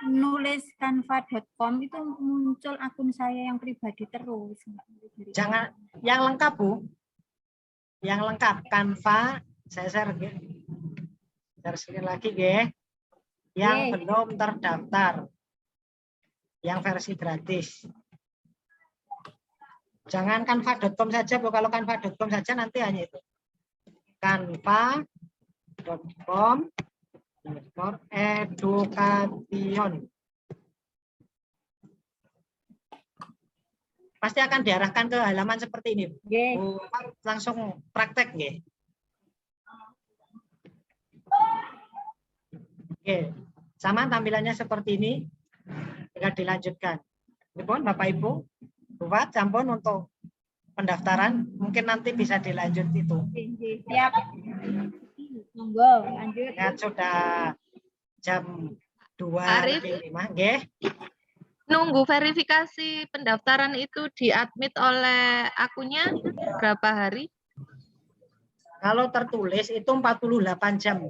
nulis canva.com itu muncul akun saya yang pribadi terus. Jangan yang lengkap Bu, yang lengkap Canva saya share sekali lagi ya. Yang belum terdaftar, yang versi gratis. Jangan canva.com saja Bu, kalau canva.com saja nanti hanya itu canva.com education. Pasti akan diarahkan ke halaman seperti ini. Langsung praktek nggih. Oke, sama tampilannya seperti ini. Tinggal dilanjutkan. Pun Bapak Ibu, buat sampun untuk pendaftaran, mungkin nanti bisa dilanjut itu. Siap. Monggo, lanjut. Ya, sudah jam 2:05, nggih. Nunggu verifikasi pendaftaran itu diadmit oleh akunnya berapa hari? Kalau tertulis itu 48 jam.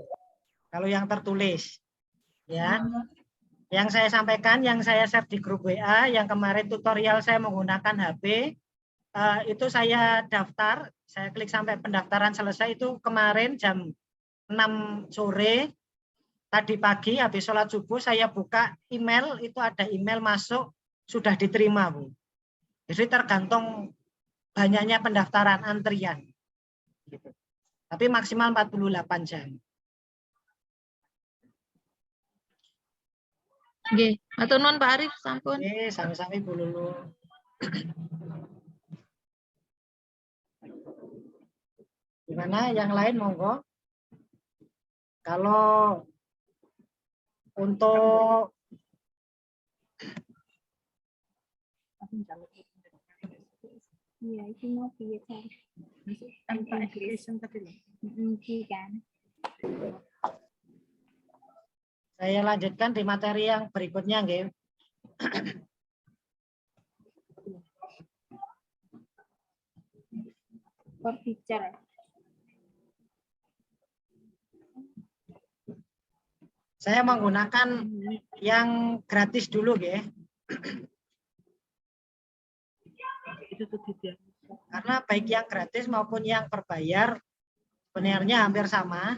Kalau yang tertulis. Ya. Yang saya sampaikan, yang saya share di grup WA, yang kemarin tutorial saya menggunakan HP, itu saya daftar, saya klik sampai pendaftaran selesai itu kemarin jam 6 sore, tadi pagi habis sholat subuh saya buka email, itu ada email masuk, sudah diterima Bu. Jadi tergantung banyaknya pendaftaran antrian. Gitu. Tapi maksimal 48 jam. Nggih, matur nuwun Pak Arif sampun. Nggih, sami-sami Bu Lulu. Gimana yang lain monggo? Kalau untuk iya, itu mau biasa. Tanpa education tadi loh. Kan. saya lanjutkan di materi yang berikutnya, nggih. for teacher. Saya menggunakan yang gratis dulu, ya. Karena baik yang gratis maupun yang berbayar sebenarnya hampir sama.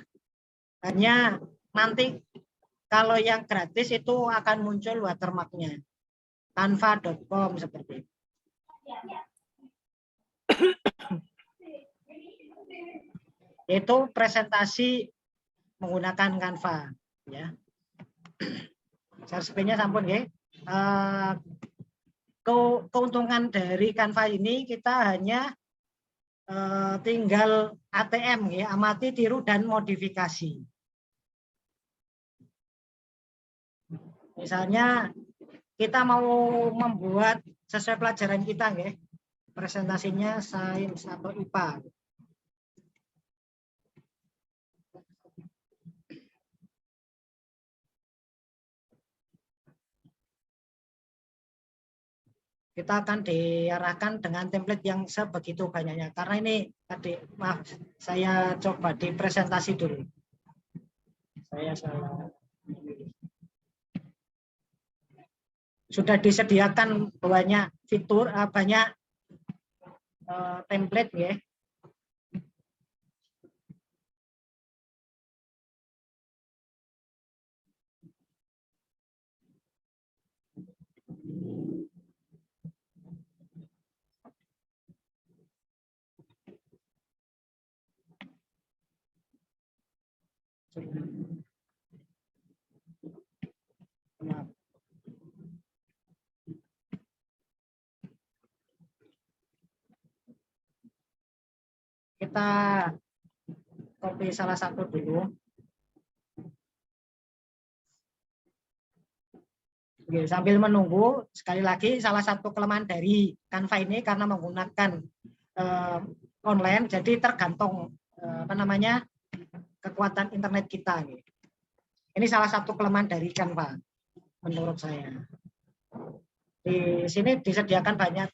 Hanya nanti kalau yang gratis itu akan muncul watermark-nya. Canva.com seperti itu. Itu presentasi menggunakan Canva, ya. Share screen-nya sampun, ya. Keuntungan dari Canva ini kita hanya tinggal ATM, ya, amati, tiru, dan modifikasi. Misalnya kita mau membuat sesuai pelajaran kita, ya, presentasinya sains atau IPA. Kita akan diarahkan dengan template yang sebegitu banyaknya. Karena ini tadi, maaf, saya coba di presentasi dulu. Saya salah. Sudah disediakan banyak fitur, banyak template, ya. Kita copy salah satu dulu. Oke, sambil menunggu, sekali lagi salah satu kelemahan dari Canva ini karena menggunakan online, jadi tergantung kekuatan internet kita. Ini salah satu kelemahan dari Canva menurut saya. Di sini disediakan banyak.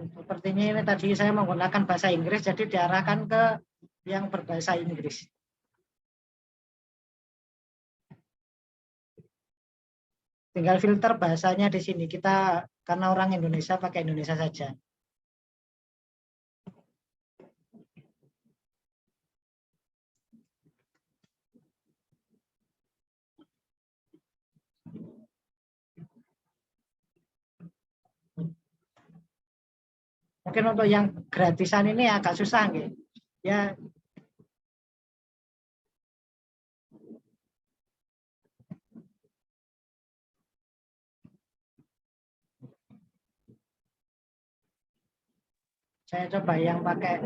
Sepertinya ini tadi saya menggunakan bahasa Inggris, jadi diarahkan ke yang berbahasa Inggris. Tinggal filter bahasanya di sini. Kita karena orang Indonesia pakai Indonesia saja. Mungkin untuk yang gratisan ini agak susah, gitu. Ya. Saya coba yang pakai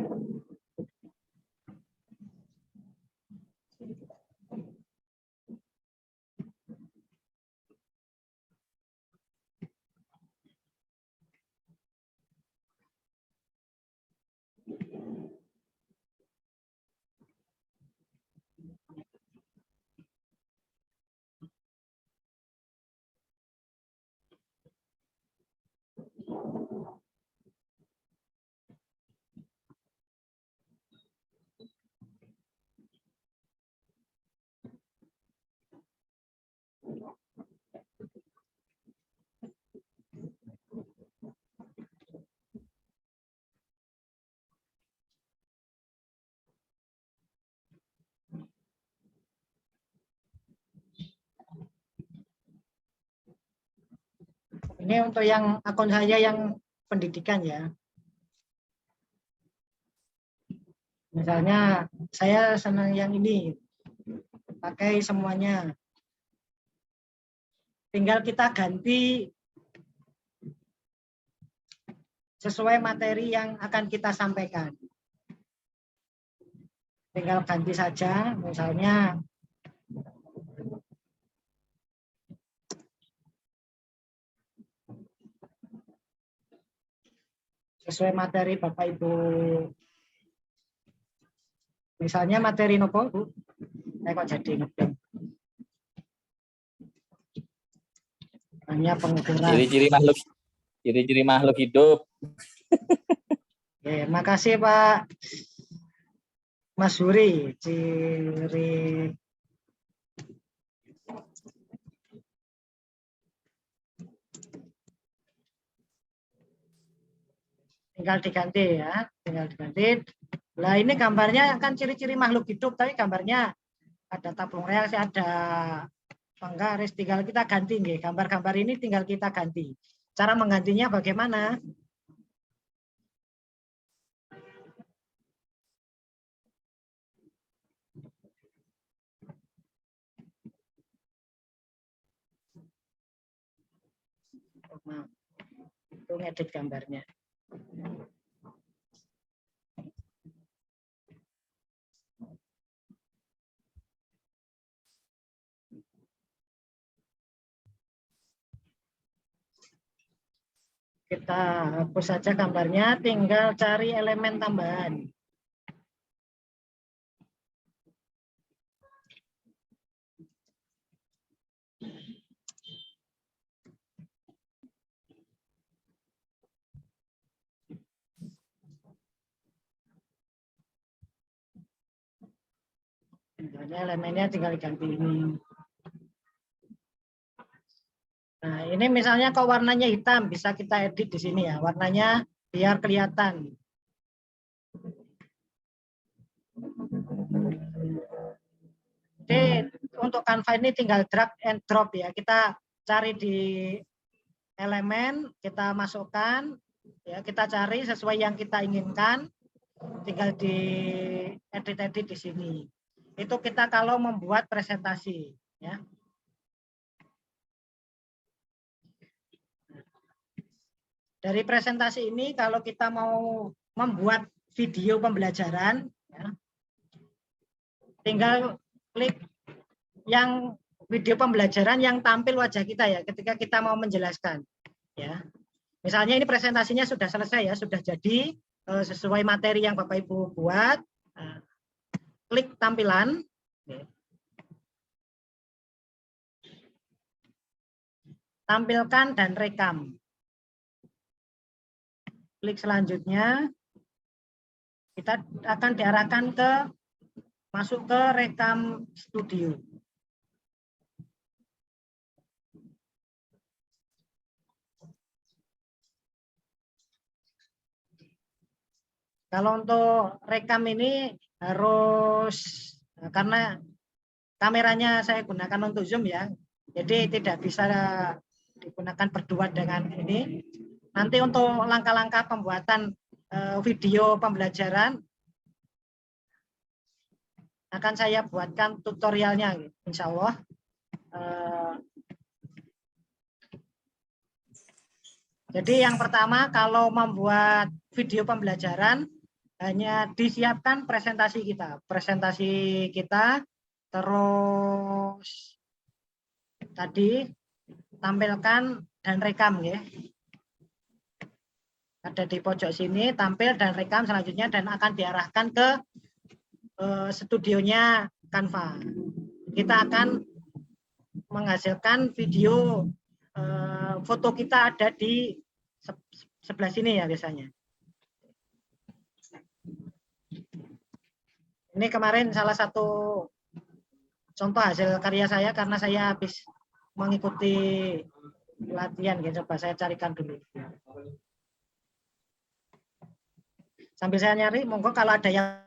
ini untuk yang akun saya yang pendidikan, ya. Misalnya saya senang yang ini, pakai semuanya. Tinggal kita ganti sesuai materi yang akan kita sampaikan. Tinggal ganti saja, misalnya sesuai materi Bapak Ibu. Misalnya materi nopo, Bu? Saya kok jadi ngeblank. hanya pengukuran. Ciri-ciri makhluk hidup. Oke, makasih Pak Mas Huri. Ciri tinggal diganti ya, tinggal diganti. Nah ini gambarnya kan ciri-ciri makhluk hidup, tapi gambarnya ada tabung reaksi, ada penggaris, tinggal kita ganti nih. Gambar-gambar ini tinggal kita ganti. Cara menggantinya bagaimana? Nah, itu ngedit gambarnya. Kita hapus saja gambarnya, tinggal cari elemen tambahan. Elemennya tinggal diganti ini. Nah, ini misalnya kok warnanya hitam, bisa kita edit di sini ya, warnanya biar kelihatan. Jadi untuk Canva ini tinggal drag and drop ya, kita cari di elemen, kita masukkan, ya kita cari sesuai yang kita inginkan, tinggal di edit-edit di sini. Itu kita kalau membuat presentasi, ya. Dari presentasi ini kalau kita mau membuat video pembelajaran, ya, tinggal klik yang video pembelajaran yang tampil wajah kita ya ketika kita mau menjelaskan. Ya, misalnya ini presentasinya sudah selesai ya, sudah jadi sesuai materi yang Bapak Ibu buat. Klik tampilan. Tampilkan dan rekam. Klik selanjutnya, kita akan diarahkan ke masuk ke rekam studio. Kalau untuk rekam ini harus, karena kameranya saya gunakan untuk Zoom ya, jadi tidak bisa digunakan berdua dengan ini. Nanti untuk langkah-langkah pembuatan video pembelajaran akan saya buatkan tutorialnya, insya Allah. Jadi yang pertama kalau membuat video pembelajaran hanya disiapkan presentasi kita, terus tadi tampilkan dan rekam ya. Ada di pojok sini, tampil dan rekam selanjutnya dan akan diarahkan ke studionya Canva. Kita akan menghasilkan video, foto kita ada di sebelah sini ya biasanya. Ini kemarin salah satu contoh hasil karya saya karena saya habis mengikuti latihan, ya, coba saya carikan dulu. Sambil saya nyari, monggo kalau ada yang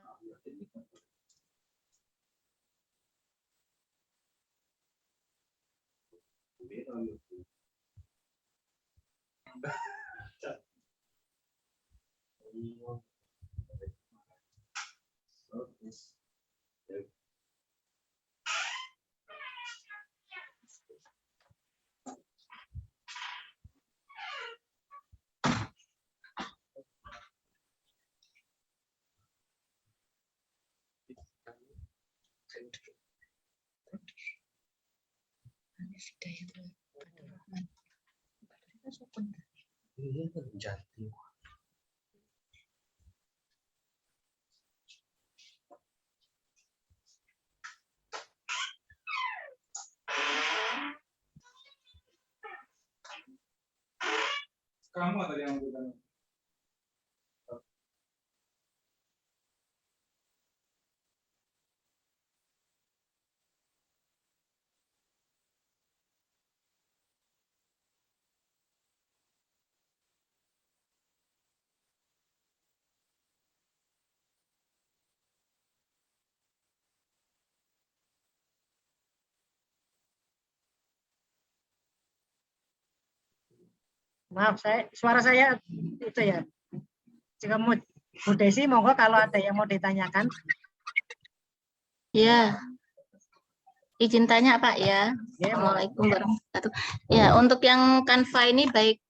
Maaf, suara saya itu ya. Jika Bu Desi, monggo kalau ada yang mau ditanyakan. Ya, izin tanya Pak ya. Ya, Assalamualaikum warahmatullahi wabarakatuh. Ya, untuk yang Canva ini baik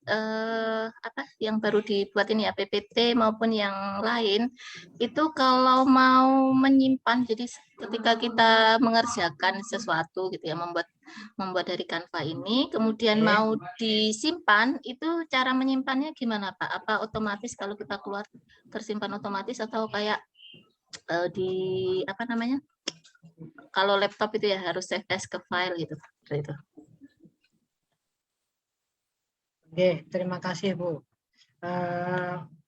yang baru dibuat ini ya PPT maupun yang lain, itu kalau mau menyimpan, jadi ketika kita mengerjakan sesuatu gitu ya, membuat dari Canva ini, kemudian mau disimpan, itu cara menyimpannya gimana Pak? Apa otomatis kalau kita keluar tersimpan otomatis atau kayak di apa namanya? Kalau laptop itu ya harus save as ke file gitu. Itu. Oke, terima kasih Bu.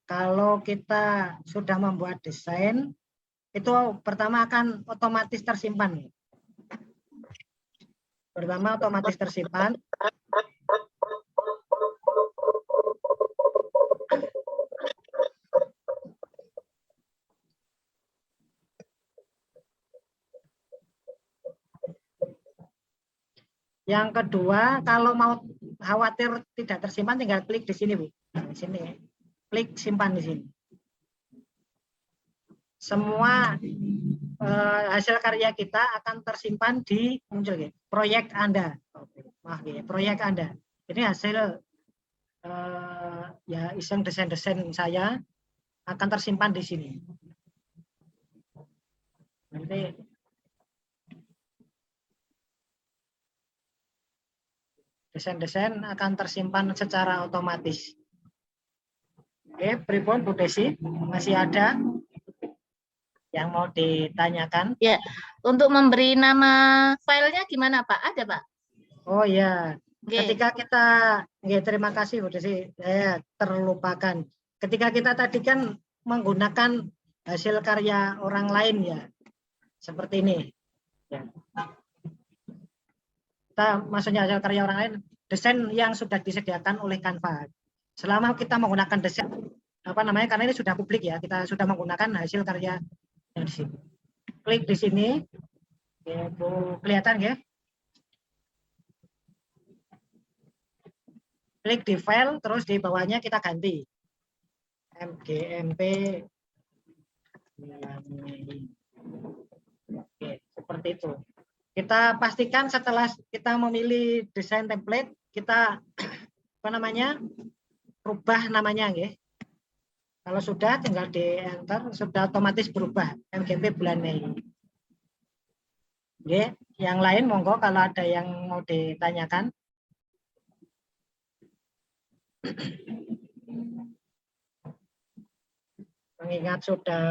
Kalau kita sudah membuat desain, itu pertama akan otomatis tersimpan. Pertama otomatis tersimpan. Yang kedua, kalau mau khawatir tidak tersimpan, tinggal klik di sini, Bu. Nah, di sini, klik simpan di sini. Semua hasil karya kita akan tersimpan di muncul ya, proyek Anda. Maaf ya, proyek Anda. Ini hasil ya iseng desain-desain saya akan tersimpan di sini. Nanti desain-desain akan tersimpan secara otomatis. Oke, pripun Bu Desi, masih ada yang mau ditanyakan? Ya, untuk memberi nama filenya gimana Pak? Ada Pak? Oh ya, Okay. ketika kita, terima kasih Bu Desi, saya terlupakan. Ketika kita tadi kan menggunakan hasil karya orang lain ya, seperti ini. Ya. Kita maksudnya hasil karya orang lain, desain yang sudah disediakan oleh Canva. Selama kita menggunakan desain, karena ini sudah publik ya, kita sudah menggunakan hasil karya yang di sini. Klik di sini, ya, Bu, kelihatan ya. Klik di file, terus di bawahnya kita ganti MGMP. Oke, seperti itu. Kita pastikan setelah kita memilih desain template, kita rubah namanya ya. Kalau sudah tinggal di enter, sudah otomatis berubah MGMP bulan Mei. Oke, yang lain monggo kalau ada yang mau ditanyakan. Mengingat sudah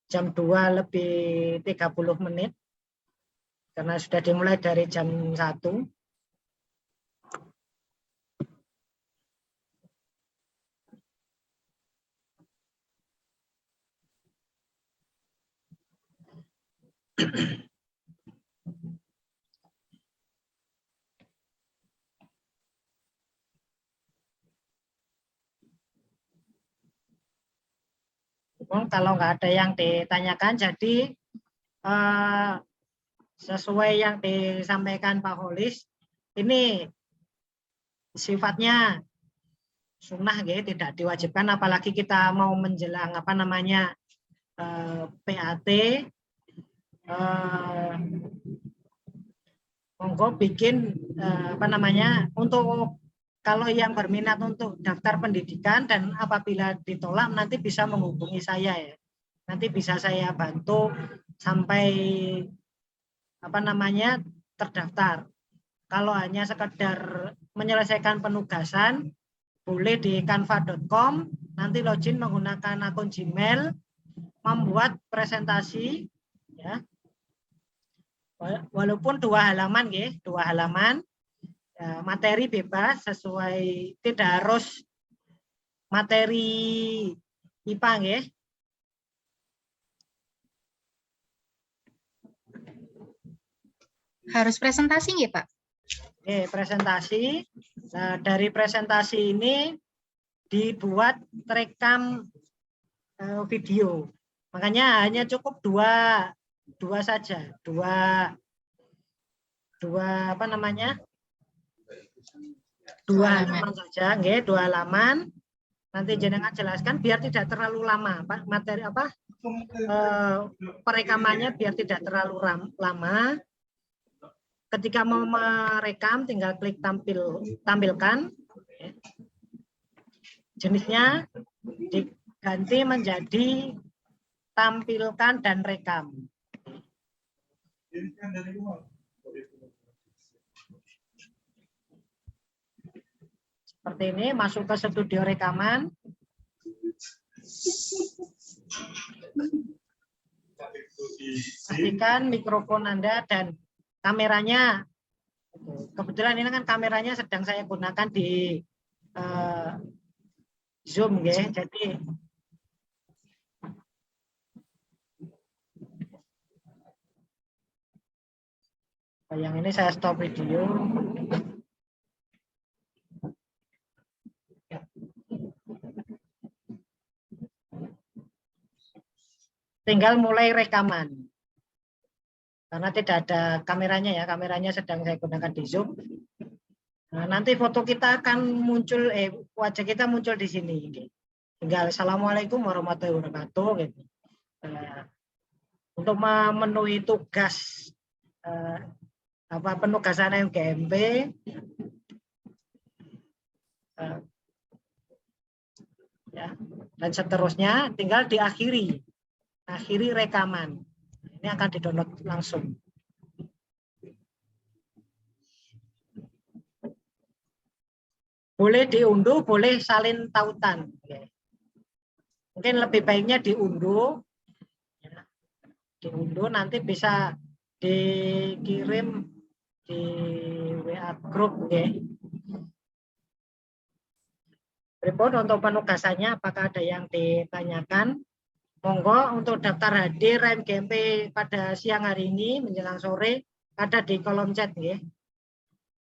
jam 2 lebih 30 menit. Karena sudah dimulai dari jam 1. Kalau nggak ada yang ditanyakan, jadi sesuai yang disampaikan Pak Holis, ini sifatnya sunnah ya, tidak diwajibkan, apalagi kita mau menjelang PAT. Monggo bikin untuk kalau yang berminat untuk daftar pendidikan dan apabila ditolak nanti bisa menghubungi saya ya. Nanti bisa saya bantu sampai terdaftar. Kalau hanya sekedar menyelesaikan penugasan boleh di canva.com, nanti login menggunakan akun Gmail, membuat presentasi ya. Walaupun 2 halaman ya, 2 halaman. Materi bebas, sesuai, tidak harus materi IPA nggih. Harus presentasi nggih, Pak? Oke, presentasi. Nah, dari presentasi ini dibuat rekam video. Makanya hanya cukup dua saja, dua apa namanya? Dua halaman saja, nggih, 2 halaman. Nanti jenengan jelaskan biar tidak terlalu lama, Pak. Materi apa? Perekamannya biar tidak terlalu lama. Ketika mau merekam, tinggal klik tampilkan. Jenisnya diganti menjadi tampilkan dan rekam. Seperti ini, masuk ke studio rekaman. Pastikan mikrofon Anda dan kameranya. Kebetulan ini kan kameranya sedang saya gunakan di Zoom, ya. Jadi yang ini saya stop video. Tinggal mulai rekaman. Karena tidak ada kameranya ya, kameranya sedang saya gunakan di Zoom. Nah, nanti foto kita akan muncul, wajah kita muncul di sini. Tinggal Assalamualaikum warahmatullahi wabarakatuh. Gitu. Untuk memenuhi tugas penugasan MGMP, ya, dan seterusnya, tinggal akhiri rekaman. Ini akan di-download langsung. Boleh diunduh, boleh salin tautan. Mungkin lebih baiknya diunduh. Diunduh nanti bisa dikirim di WA grup. Berikut untuk penugasannya, apakah ada yang ditanyakan? Monggo untuk daftar hadir MGMP pada siang hari ini menjelang sore ada di kolom chat, ya.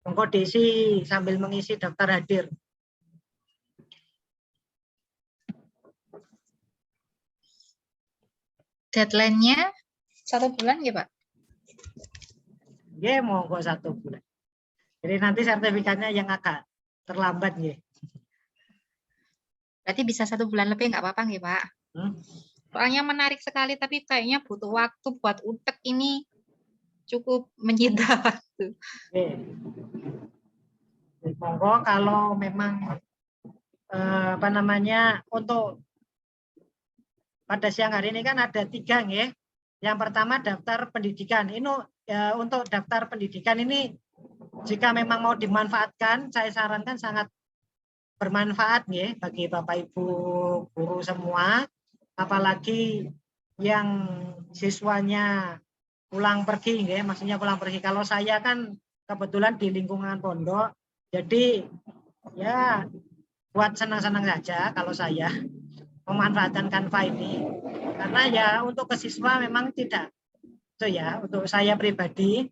Monggo diisi sambil mengisi daftar hadir. Deadline-nya 1 bulan ya, Pak? Ya, monggo 1 bulan. Jadi nanti sertifikatnya yang agak terlambat, ya. Berarti bisa 1 bulan lebih nggak apa-apa ya, Pak? Soalnya menarik sekali, tapi kayaknya butuh waktu buat utek ini cukup menyita waktu. Monggo kalau memang untuk pada siang hari ini kan ada 3, ya. Yang pertama daftar pendidikan. Ini untuk daftar pendidikan ini jika memang mau dimanfaatkan, saya sarankan sangat bermanfaat, ya, bagi Bapak Ibu guru semua. Apalagi yang siswanya pulang pergi, ya, maksudnya pulang pergi. Kalau saya kan kebetulan di lingkungan pondok, jadi ya buat senang-senang saja kalau saya memanfaatkan Canva ini, karena ya untuk ke siswa memang tidak. Itu ya, untuk saya pribadi,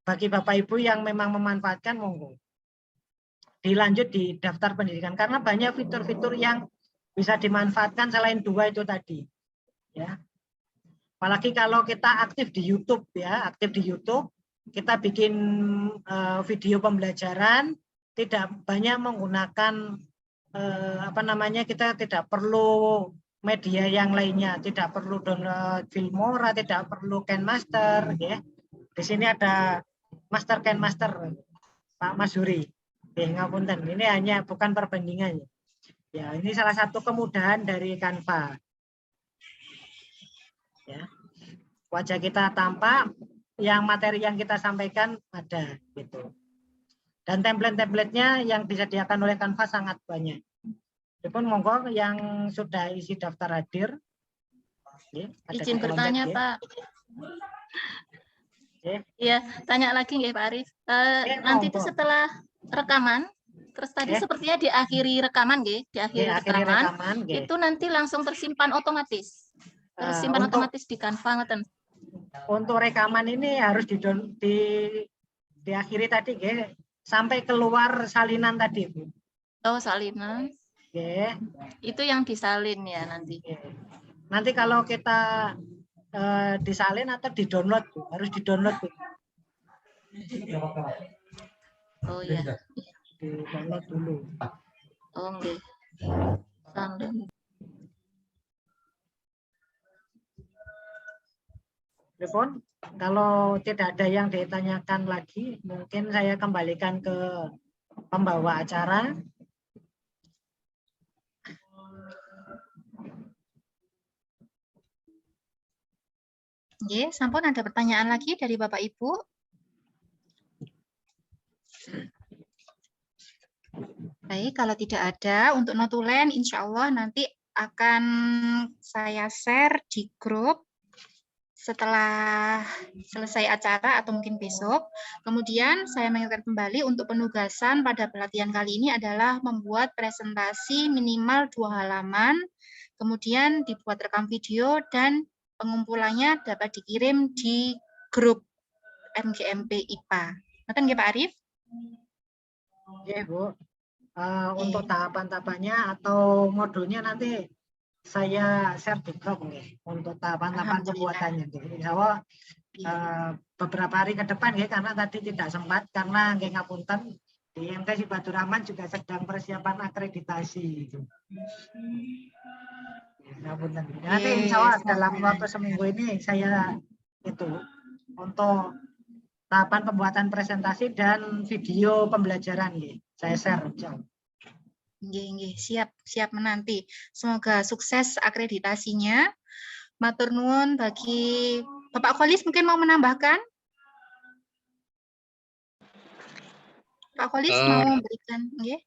bagi Bapak Ibu yang memang memanfaatkan, monggo dilanjut di daftar pendidikan, karena banyak fitur-fitur yang bisa dimanfaatkan selain 2 itu tadi, ya. Apalagi kalau kita aktif di YouTube, ya, kita bikin video pembelajaran, tidak banyak menggunakan kita tidak perlu media yang lainnya, tidak perlu download Filmora, tidak perlu KenMaster, ya. Di sini ada Master KenMaster, Pak Mas Huri. Ngapunten, ini hanya bukan perbandingannya. Ya, ini salah satu kemudahan dari Canva. Ya. Wajah kita tampak, yang materi yang kita sampaikan ada, gitu. Dan template-templatenya yang disediakan oleh Canva sangat banyak. Jadi monggo yang sudah isi daftar hadir. Ya, izin bertanya, ya, Pak. Ya. Iya, tanya lagi nggih Pak Arif. Nanti itu setelah rekaman, Terus tadi Nggih. sepertinya diakhiri rekaman, nggih, diakhiri Nggih, akhirnya rekaman, rekaman, nggih. itu nanti langsung tersimpan otomatis. Tersimpan Untuk otomatis di Canva ngoten. untuk rekaman ini harus diakhiri tadi, nggih, sampai keluar salinan tadi, Bu. Oh, salinan. Nggih. Itu yang disalin ya nanti. Nggih. Nanti kalau kita disalin atau di-download, Bu. Harus di-download, Bu. Oh iya. Di-download dulu. Oh, nggih. Salin. Telepon, kalau tidak ada yang ditanyakan lagi, mungkin saya kembalikan ke pembawa acara. Nggih, sampun ada pertanyaan lagi dari Bapak Ibu? Baik, kalau tidak ada, untuk notulen insya Allah nanti akan saya share di grup setelah selesai acara atau mungkin besok. Kemudian saya mengingatkan kembali untuk penugasan pada pelatihan kali ini adalah membuat presentasi minimal 2 halaman, kemudian dibuat rekam video dan pengumpulannya dapat dikirim di grup MGMP IPA. Ngoten nggih Pak Arif? Ya, Bu. Untuk tahapan-tahapannya atau modulnya nanti saya share di grup nih untuk tahapan-tahapan pembuatannya. Insya Allah beberapa hari ke depan ya, karena tadi tidak sempat karena nggih ngapunten di IMT Sibatur Rahman juga sedang persiapan akreditasi. Ngapunten. Nanti insya Allah dalam waktu seminggu ini saya itu untuk tahapan pembuatan presentasi dan video pembelajaran nih saya share. Nggih, siap menanti. Semoga sukses akreditasinya. Matur nuwun bagi Bapak Kholis, mungkin mau menambahkan? Pak Kholis mau memberikan, nggih?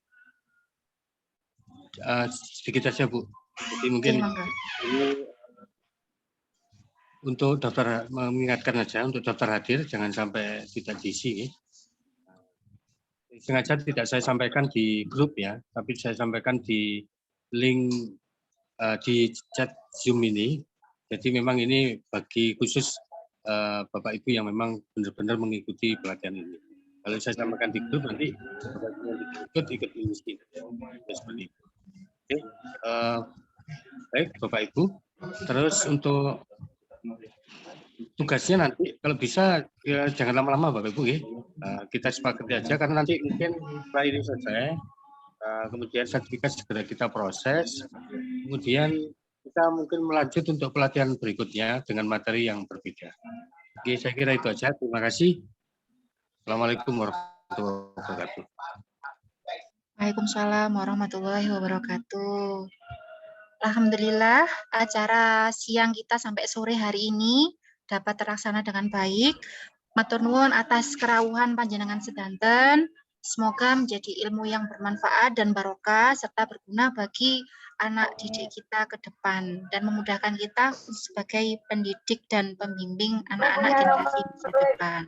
Sedikit saja, Bu. Jadi mungkin ini untuk daftar, mengingatkan saja untuk daftar hadir jangan sampai tidak diisi. Sengaja tidak saya sampaikan di grup ya, tapi saya sampaikan di link di chat Zoom ini. Jadi memang ini bagi khusus Bapak Ibu yang memang benar-benar mengikuti pelatihan ini. Kalau saya sampaikan di grup nanti ikut mengisi. Seperti itu. Oke, baik Bapak Ibu. Terus untuk tugasnya nanti kalau bisa ya jangan lama-lama Bapak Ibu ya. Kita sepakati aja karena nanti mungkin setelah ini selesai, kemudian sertifikat segera kita proses, kemudian kita mungkin melanjut untuk pelatihan berikutnya dengan materi yang berbeda. Oke, saya kira itu aja. Terima kasih. Assalamualaikum warahmatullahi wabarakatuh. Waalaikumsalam warahmatullahi wabarakatuh. Alhamdulillah acara siang kita sampai sore hari ini dapat terlaksana dengan baik. Matur nuwun atas kerawuhan panjenengan sedanten. Semoga menjadi ilmu yang bermanfaat dan barokah serta berguna bagi anak didik kita ke depan dan memudahkan kita sebagai pendidik dan pembimbing anak-anak generasi masa depan.